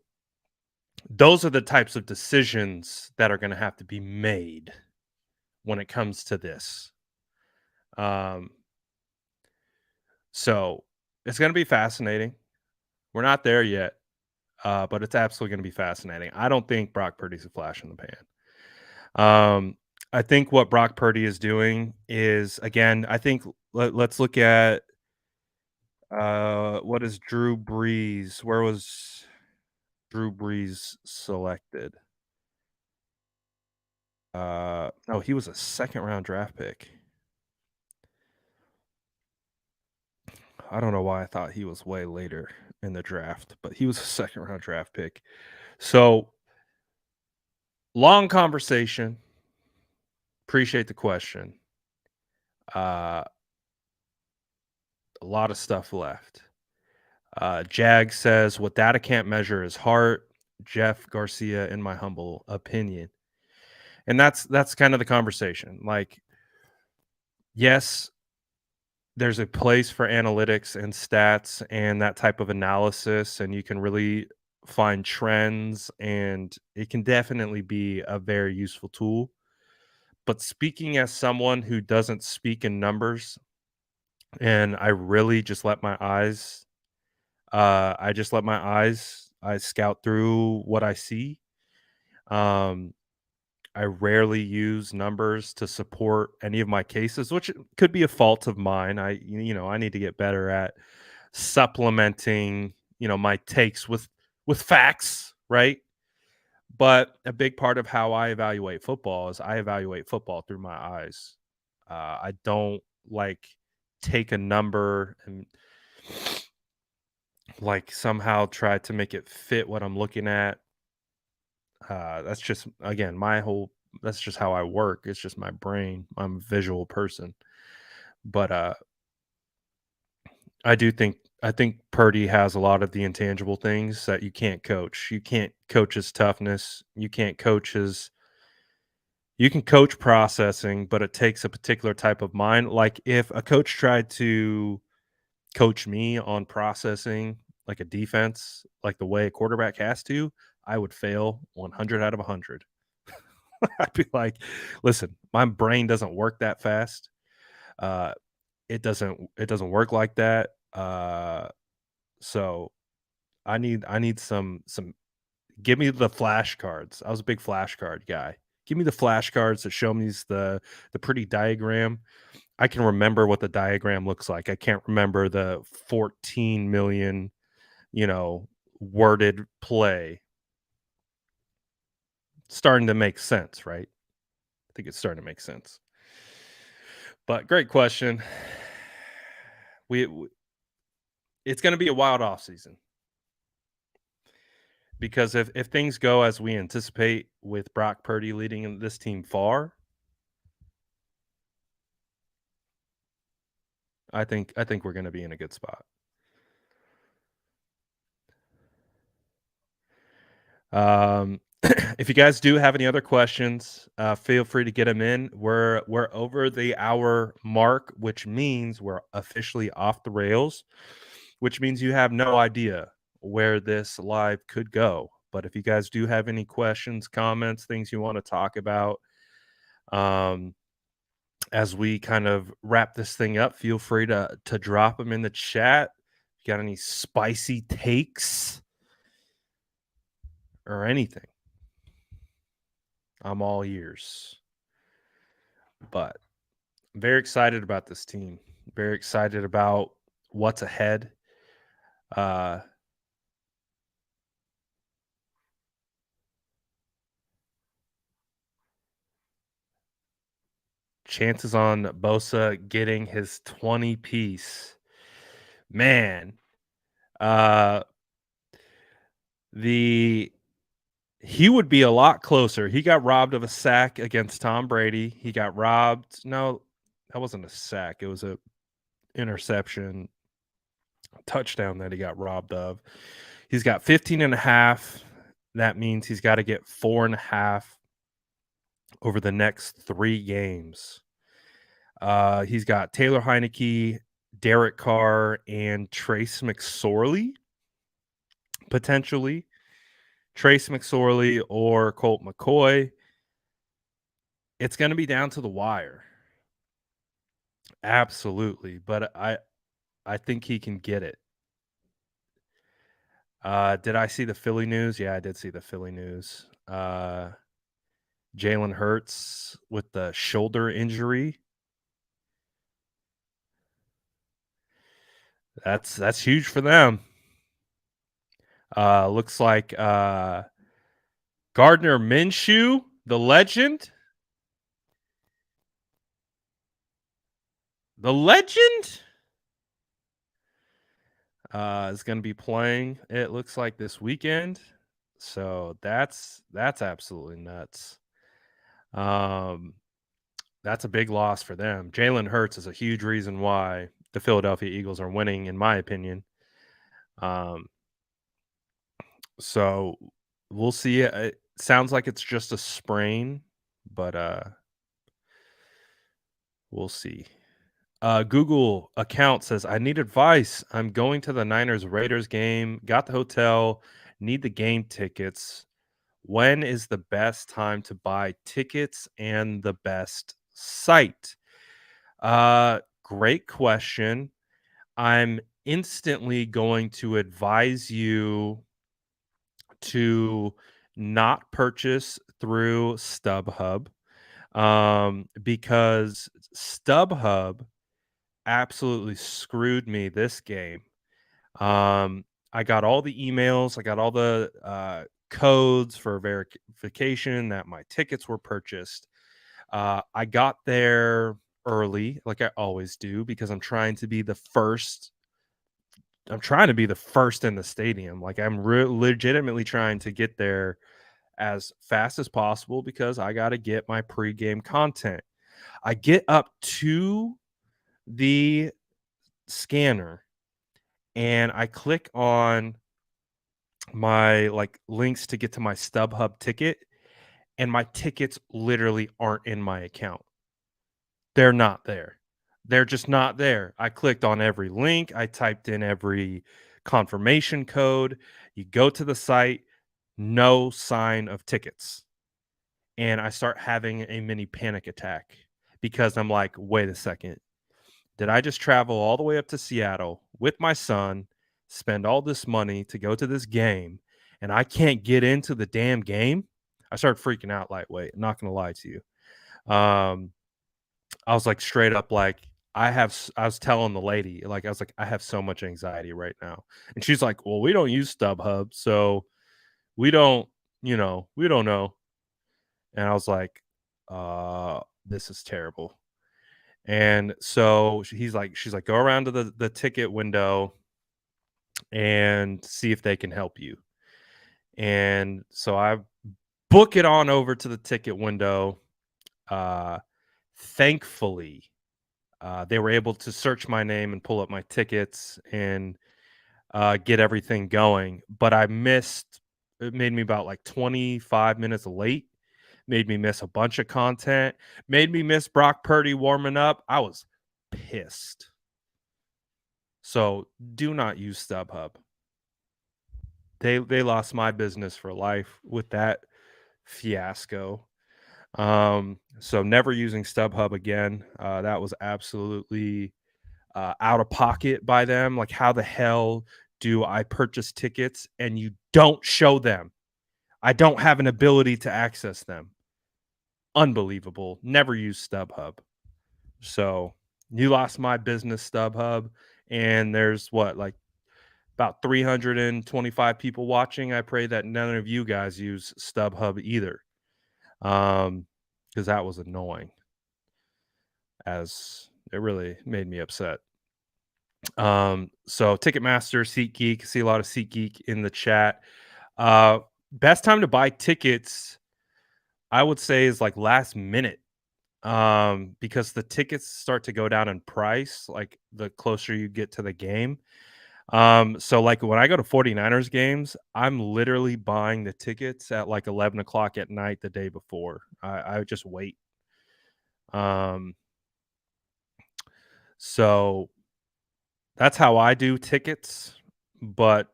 [SPEAKER 1] those are the types of decisions that are going to have to be made when it comes to this. So it's going to be fascinating. We're not there yet, but it's absolutely going to be fascinating. I don't think Brock Purdy's a flash in the pan. I think what Brock Purdy is doing is, again, I think let's look at what is Drew Brees? Where was Drew Brees selected? No, he was a 2nd round draft pick. I don't know why I thought he was way later in the draft, but he was a 2nd round draft pick. So long conversation. Appreciate the question. A lot of stuff left. Jag says, what data can't measure is heart. Jeff Garcia, in my humble opinion. And that's kind of the conversation. Like, yes, there's a place for analytics and stats and that type of analysis, and you can really find trends, and it can definitely be a very useful tool. But speaking as someone who doesn't speak in numbers, and I really just let my eyes, I scout through what I see. I rarely use numbers to support any of my cases, which could be a fault of mine. I need to get better at supplementing, my takes with facts, right? But a big part of how I evaluate football is I evaluate football through my eyes. I don't like take a number and like somehow try to make it fit what I'm looking at. That's just, again, my whole That's just how I work. It's just my brain. I'm a visual person. But I think Purdy has a lot of the intangible things that you can't coach. You can't coach his toughness. You can coach processing, but it takes a particular type of mind. Like if a coach tried to coach me on processing like a defense, like the way a quarterback has to, I would fail 100 out of 100. I'd be like, listen, my brain doesn't work that fast. Uh, it doesn't work like that. So I need some give me the flashcards. I was a big flashcard guy. Give me the flashcards that show me the pretty diagram. I can remember what the diagram looks like. I can't remember the 14 million, worded play. Starting to make sense, right? I think it's starting to make sense. But great question. We it's going to be a wild off season because if things go as we anticipate with Brock Purdy leading this team far, I think we're going to be in a good spot. If you guys do have any other questions, feel free to get them in. We're over the hour mark, which means we're officially off the rails, which means you have no idea where this live could go. But if you guys do have any questions, comments, things you want to talk about, um, as we kind of wrap this thing up, feel free to drop them in the chat. If you got any spicy takes or anything, I'm all ears. But I'm very excited about this team. Very excited about what's ahead. Chances on Bosa getting his 20 piece. Man. He would be a lot closer. He got robbed of a sack against Tom Brady. He got robbed. No, that wasn't a sack. It was a interception touchdown that he got robbed of. He's got 15 and a half. That means he's got to get 4.5 over the next 3 games. He's got Taylor Heineke, Derek Carr, and Trace McSorley, potentially. Trace McSorley or Colt McCoy. It's going to be down to the wire. Absolutely. But I think he can get it. Did I see the Philly news? Yeah, I did see the Philly news. Jalen Hurts with the shoulder injury. That's huge for them. Looks like Gardner Minshew, the legend. The legend is going to be playing, it looks like, this weekend. So that's absolutely nuts. That's a big loss for them. Jalen Hurts is a huge reason why the Philadelphia Eagles are winning, in my opinion. So we'll see. It sounds like it's just a sprain, but we'll see. Google account says, I need advice. I'm going to the Niners Raiders game, got the hotel, need the game tickets. When is the best time to buy tickets and the best site? Great question. I'm instantly going to advise you to not purchase through StubHub, because StubHub absolutely screwed me this game. I got all the emails, I got all the codes for verification that my tickets were purchased. I got there early, like I always do, because I'm trying to be the first. I'm trying to be the first in the stadium. Like I'm legitimately trying to get there as fast as possible because I got to get my pregame content. I get up to the scanner and I click on my like links to get to my StubHub ticket, and my tickets literally aren't in my account. They're not there. They're just not there. I clicked on every link, I typed in every confirmation code. You go to the site, no sign of tickets. And I start having a mini panic attack because I'm like, wait a second. Did I just travel all the way up to Seattle with my son, spend all this money to go to this game, and I can't get into the damn game? I started freaking out lightweight. I'm not going to lie to you. I was like straight up like, I was telling the lady, like, I was like, I have so much anxiety right now. And she's like, well, we don't use StubHub. So we don't, we don't know. And I was like, this is terrible. And so she's like, go around to the ticket window and see if they can help you. And so I book it on over to the ticket window. Thankfully, they were able to search my name and pull up my tickets and get everything going. But it made me about like 25 minutes late, made me miss a bunch of content, made me miss Brock Purdy warming up. I was pissed. So do not use StubHub. They lost my business for life with that fiasco. So never using StubHub again. That was absolutely out of pocket by them. Like, how the hell do I purchase tickets and you don't show them? I don't have an ability to access them. Unbelievable. Never use StubHub. So you lost my business, StubHub. And there's like about 325 people watching. I pray that none of you guys use StubHub either. Because that was annoying, as it really made me upset. So Ticketmaster, SeatGeek, see a lot of SeatGeek in the chat. Best time to buy tickets, I would say, is like last minute. Because the tickets start to go down in price like the closer you get to the game. So like when I go to 49ers games, I'm literally buying the tickets at like 11 o'clock at night the day before. I just wait. So that's how I do tickets. But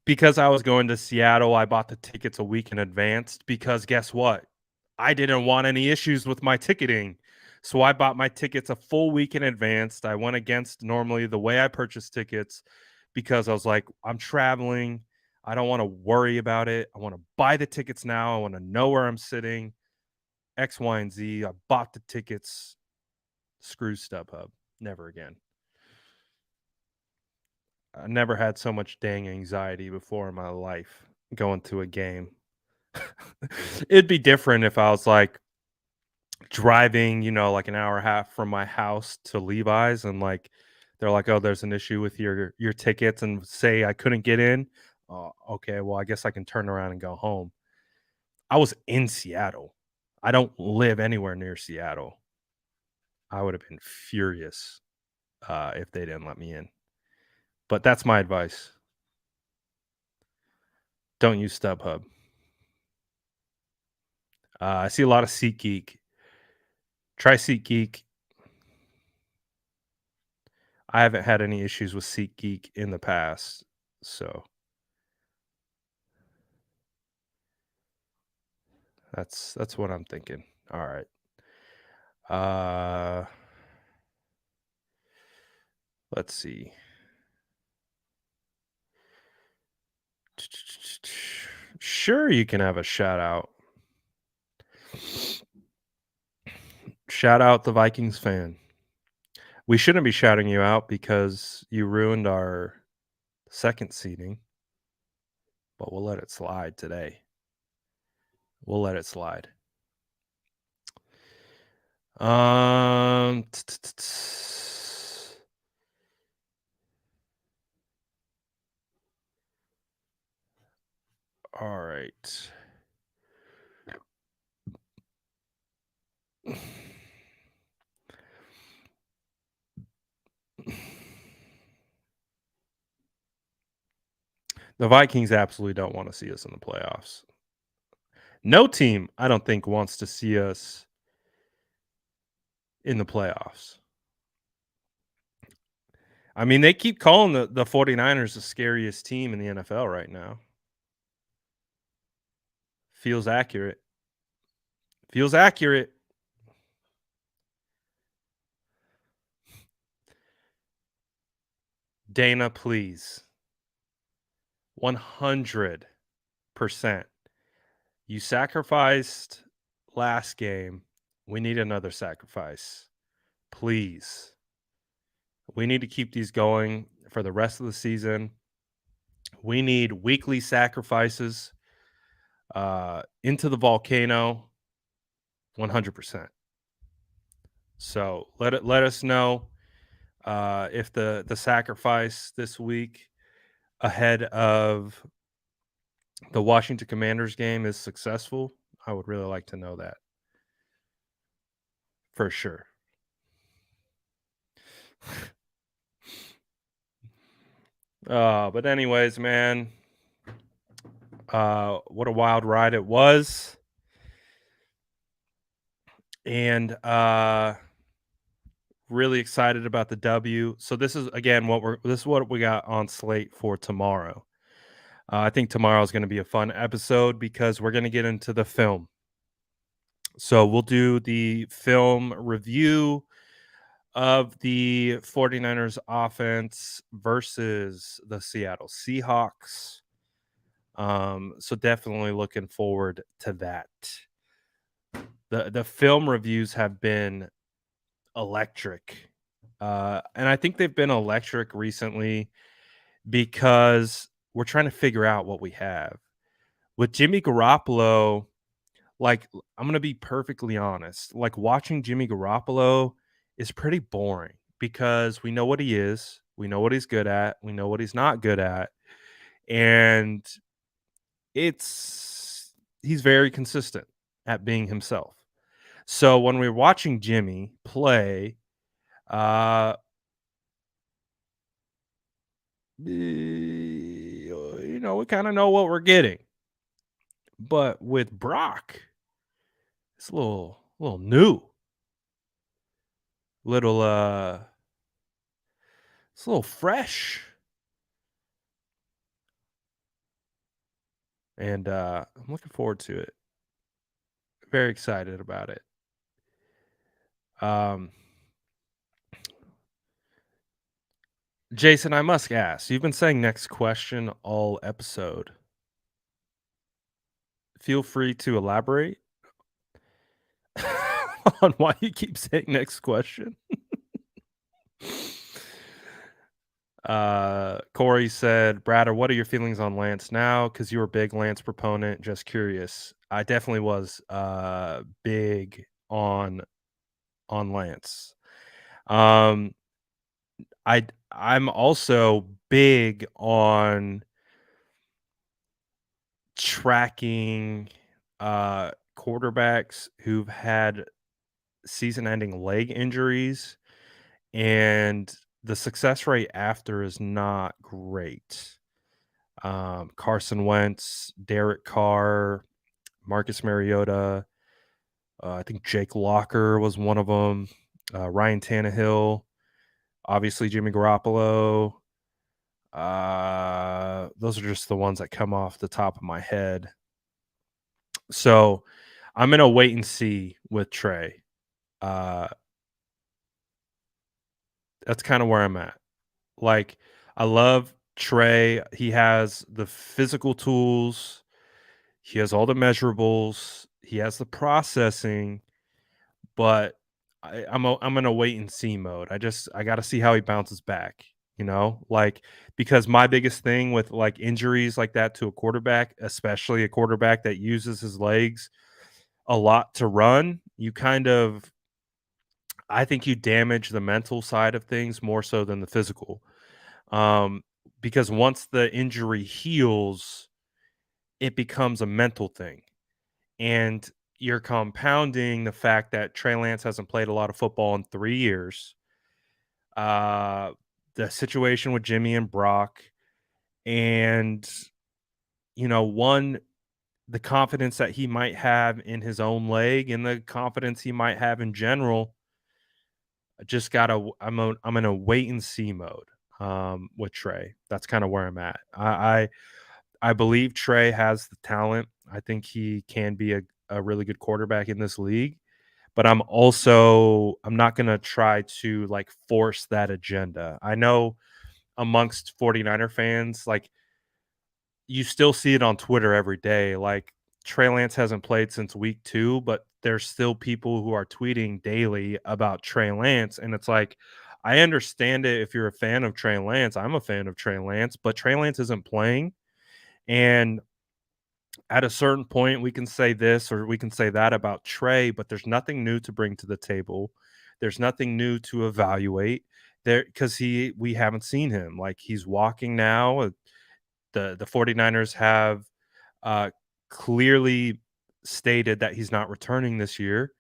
[SPEAKER 1] because I was going to Seattle, I bought the tickets a week in advance because guess what? I didn't want any issues with my ticketing. So I bought my tickets a full week in advance. I went against normally the way I purchase tickets because I was like, I'm traveling. I don't want to worry about it. I want to buy the tickets now. I want to know where I'm sitting. X, Y, and Z. I bought the tickets. Screw StubHub. Never again. I never had so much dang anxiety before in my life going to a game. It'd be different if I was like driving, like an hour and a half from my house to Levi's and like they're like, "Oh, there's an issue with your tickets," and say I couldn't get in. Okay, well, I guess I can turn around and go home. I was in Seattle. I don't live anywhere near Seattle. I would have been furious if they didn't let me in. But that's my advice. Don't use StubHub. I see a lot of SeatGeek. Try SeatGeek. I haven't had any issues with SeatGeek in the past, so that's what I'm thinking. All right. Let's see. Sure, you can have a shout out. Shout out the Vikings fan. We shouldn't be shouting you out because you ruined our second seeding, but we'll let it slide today. We'll let it slide. All right. The Vikings absolutely don't want to see us in the playoffs. No team, I don't think, wants to see us in the playoffs. I mean, they keep calling the 49ers the scariest team in the NFL right now. Feels accurate. Feels accurate. Dana, please. 100%. You sacrificed last game. We need another sacrifice. Please. We need to keep these going for the rest of the season. We need weekly sacrifices into the volcano 100%. So let us know if the sacrifice this week ahead of the Washington Commanders game is successful. I would really like to know that for sure. But anyways, man, what a wild ride it was. And really excited about the W. So this is again this is what we got on slate for tomorrow. I think tomorrow is going to be a fun episode because we're going to get into the film. So we'll do the film review of the 49ers offense versus the Seattle Seahawks. So definitely looking forward to that. The film reviews have been electric. And I think they've been electric recently because we're trying to figure out what we have. With Jimmy Garoppolo, like, I'm going to be perfectly honest. Like, watching Jimmy Garoppolo is pretty boring because we know what he is. We know what he's good at. We know what he's not good at. And he's very consistent at being himself. So when we're watching Jimmy play, we kind of know what we're getting. But with Brock, it's a little new. It's a little fresh. And I'm looking forward to it. Very excited about it. Jason, I must ask, you've been saying next question all episode. Feel free to elaborate on why you keep saying next question. Corey said, Bradder, what are your feelings on Lance now? Because you were a big Lance proponent. Just curious. I definitely was big on Lance. I'm also big on tracking quarterbacks who've had season-ending leg injuries, and the success rate after is not great. Carson Wentz, Derek Carr, Marcus Mariota, I think Jake Locker was one of them, Ryan Tannehill, obviously Jimmy Garoppolo. Those are just the ones that come off the top of my head. So I'm going to wait and see with Trey. That's kind of where I'm at. Like, I love Trey. He has the physical tools. He has all the measurables. He has the processing, but I'm in a wait and see mode. I got to see how he bounces back, like, because my biggest thing with like injuries like that to a quarterback, especially a quarterback that uses his legs a lot to run, I think you damage the mental side of things more so than the physical. Because once the injury heals, it becomes a mental thing. And you're compounding the fact that Trey Lance hasn't played a lot of football in 3 years. Uh, the situation with Jimmy and Brock, and, the confidence that he might have in his own leg and the confidence he might have in general. I just gotta I'm in a wait and see mode, with Trey. That's kinda where I'm at. I believe Trey has the talent. I think he can be a really good quarterback in this league, but I'm not gonna try to, like, force that agenda. I know amongst 49er fans, like, you still see it on Twitter every day, like, Trey Lance hasn't played since week 2, but there's still people who are tweeting daily about Trey Lance, and it's like, I understand it if you're a fan of Trey Lance. I'm a fan of Trey Lance, but Trey Lance isn't playing, and at a certain point, we can say this or we can say that about Trey, but there's nothing new to bring to the table. There's nothing new to evaluate there because we haven't seen him. Like, he's walking now. The 49ers have uh, clearly stated that he's not returning this year.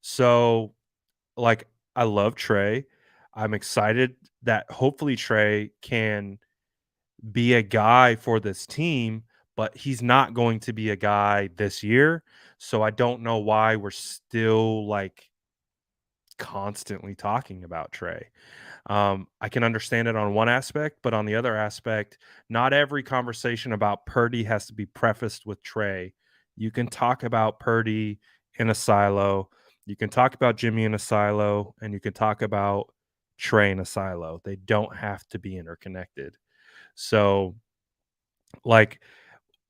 [SPEAKER 1] So, like, I love Trey. I'm excited that hopefully Trey can be a guy for this team, but he's not going to be a guy this year. So I don't know why we're still, like, constantly talking about Trey. I can understand it on one aspect, but on the other aspect, not every conversation about Purdy has to be prefaced with Trey. You can talk about Purdy in a silo. You can talk about Jimmy in a silo, and you can talk about Trey in a silo. They don't have to be interconnected. So, like,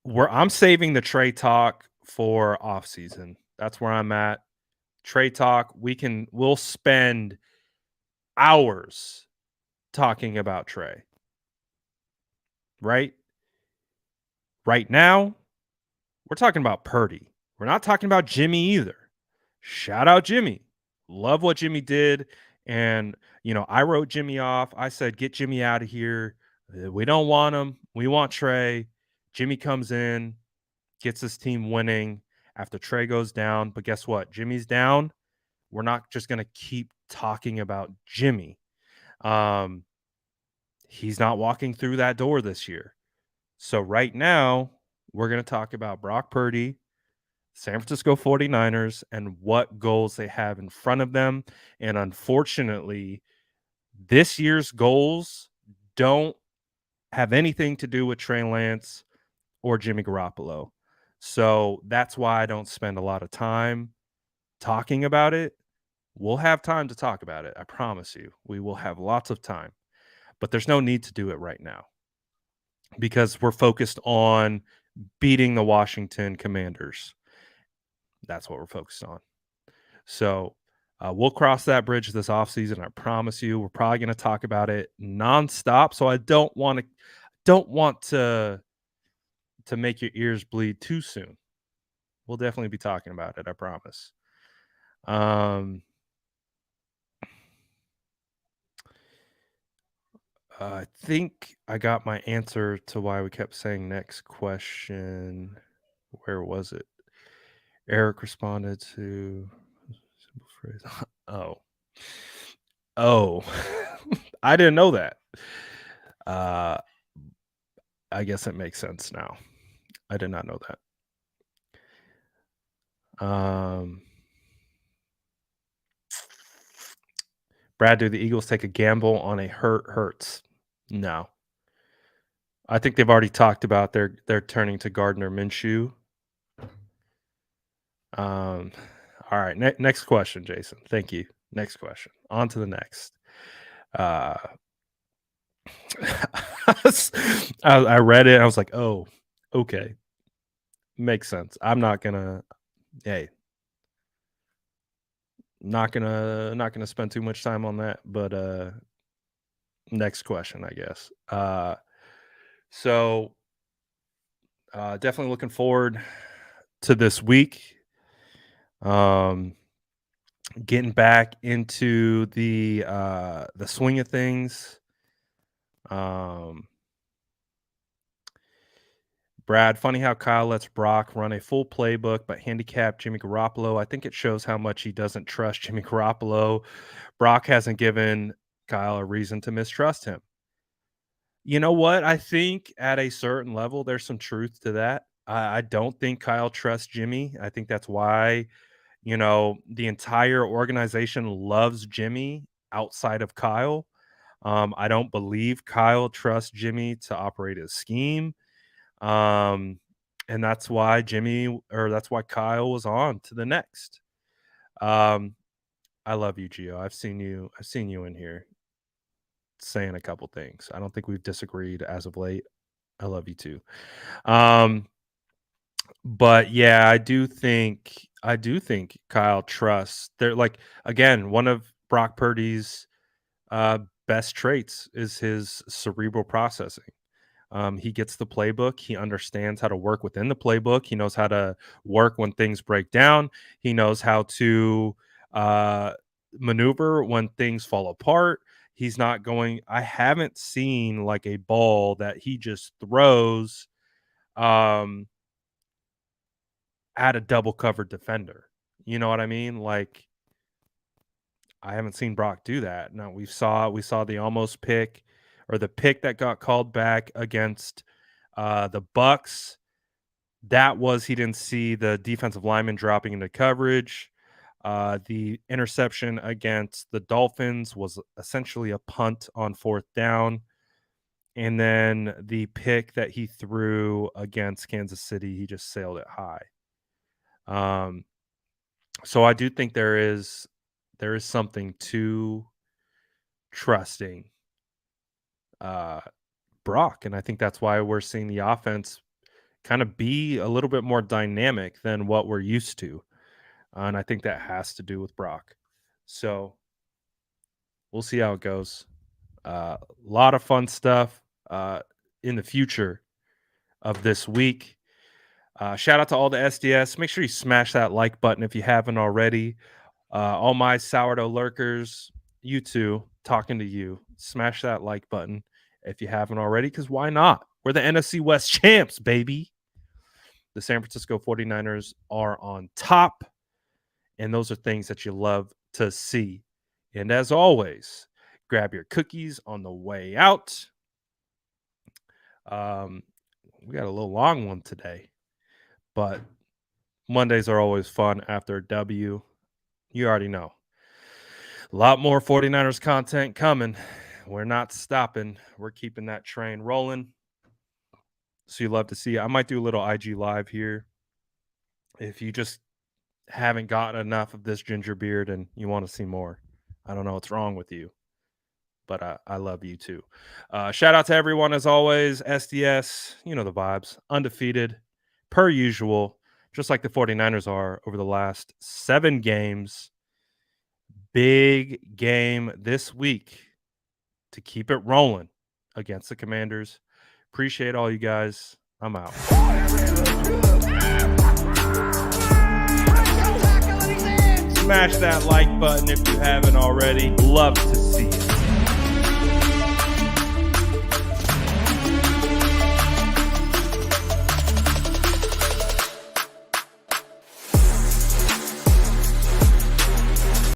[SPEAKER 1] where I'm saving the Trey talk for off season. That's where I'm at. Trey talk, we'll spend hours talking about Trey. Right? Right now, we're talking about Purdy. We're not talking about Jimmy either. Shout out Jimmy. Love what Jimmy did. And, I wrote Jimmy off. I said, get Jimmy out of here. We don't want him. We want Trey. Jimmy comes in, gets his team winning after Trey goes down. But guess what? Jimmy's down. We're not just going to keep talking about Jimmy. He's not walking through that door this year. So right now, we're going to talk about Brock Purdy, San Francisco 49ers, and what goals they have in front of them. And unfortunately, this year's goals don't have anything to do with Trey Lance or Jimmy Garoppolo. So that's why I don't spend a lot of time talking about it. We'll have time to talk about it. I promise you. We will have lots of time. But there's no need to do it right now because we're focused on beating the Washington Commanders. That's what we're focused on. So we'll cross that bridge this offseason. I promise you. We're probably going to talk about it nonstop. So I don't want to make your ears bleed too soon. We'll definitely be talking about it. I promise. I think I got my answer to why we kept saying next question. Where was it? Eric responded to simple phrase. Oh. I didn't know that. I guess it makes sense now. I did not know that. Brad, do the Eagles take a gamble on a Hurts? No. I think they've already talked about they're turning to Gardner Minshew. All right. Next question, Jason. Thank you. Next question. On to the next. I read it. I was like, oh, okay. Makes sense. I'm not gonna. Hey, not gonna spend too much time on that. But next question, I guess. So definitely looking forward to this week. Getting back into the swing of things. Brad, funny how Kyle lets Brock run a full playbook, but handicap Jimmy Garoppolo. I think it shows how much he doesn't trust Jimmy Garoppolo. Brock hasn't given Kyle a reason to mistrust him. You know what? I think at a certain level, there's some truth to that. I don't think Kyle trusts Jimmy. I think that's why, the entire organization loves Jimmy outside of Kyle. I don't believe Kyle trusts Jimmy to operate his scheme. And that's why Kyle was on to the next. I love you, Gio. I've seen you in here saying a couple things. I don't think we've disagreed as of late. I love you too. But yeah, I do think Kyle trusts. They're like, again, one of Brock Purdy's best traits is his cerebral processing. He gets the playbook. He understands how to work within the playbook. He knows how to work when things break down. He knows how to maneuver when things fall apart. He's not going. I haven't seen like a ball that he just throws at a double covered defender. You know what I mean? Like, I haven't seen Brock do that. No, we saw the almost pick, or the pick that got called back against the Bucks. That was, he didn't see the defensive lineman dropping into coverage. The interception against the Dolphins was essentially a punt on 4th down. And then the pick that he threw against Kansas City, he just sailed it high. So I do think there is something to trusting Brock, and I think that's why we're seeing the offense kind of be a little bit more dynamic than what we're used to, and I think that has to do with Brock. So we'll see how it goes. A lot of fun stuff in the future of this week. Shout out to all the SDS. Make sure you smash that like button if you haven't already. All my sourdough lurkers, you too, talking to you. Smash that like button if you haven't already, because why not? We're the NFC West champs, baby. The San Francisco 49ers are on top, and those are things that you love to see. And as always, grab your cookies on the way out. We got a little long one today, but Mondays are always fun after a W. You already know. A lot more 49ers content coming. We're not stopping. We're keeping that train rolling. So you love to see. I might do a little IG live here. If you just haven't gotten enough of this ginger beard and you want to see more, I don't know what's wrong with you, but I love you too. Shout out to everyone as always. SDS, you know the vibes. Undefeated, per usual, just like the 49ers are over the last 7 games. Big game this week to keep it rolling against the Commanders. Appreciate all you guys. I'm out. Smash that like button if you haven't already. Love to see you.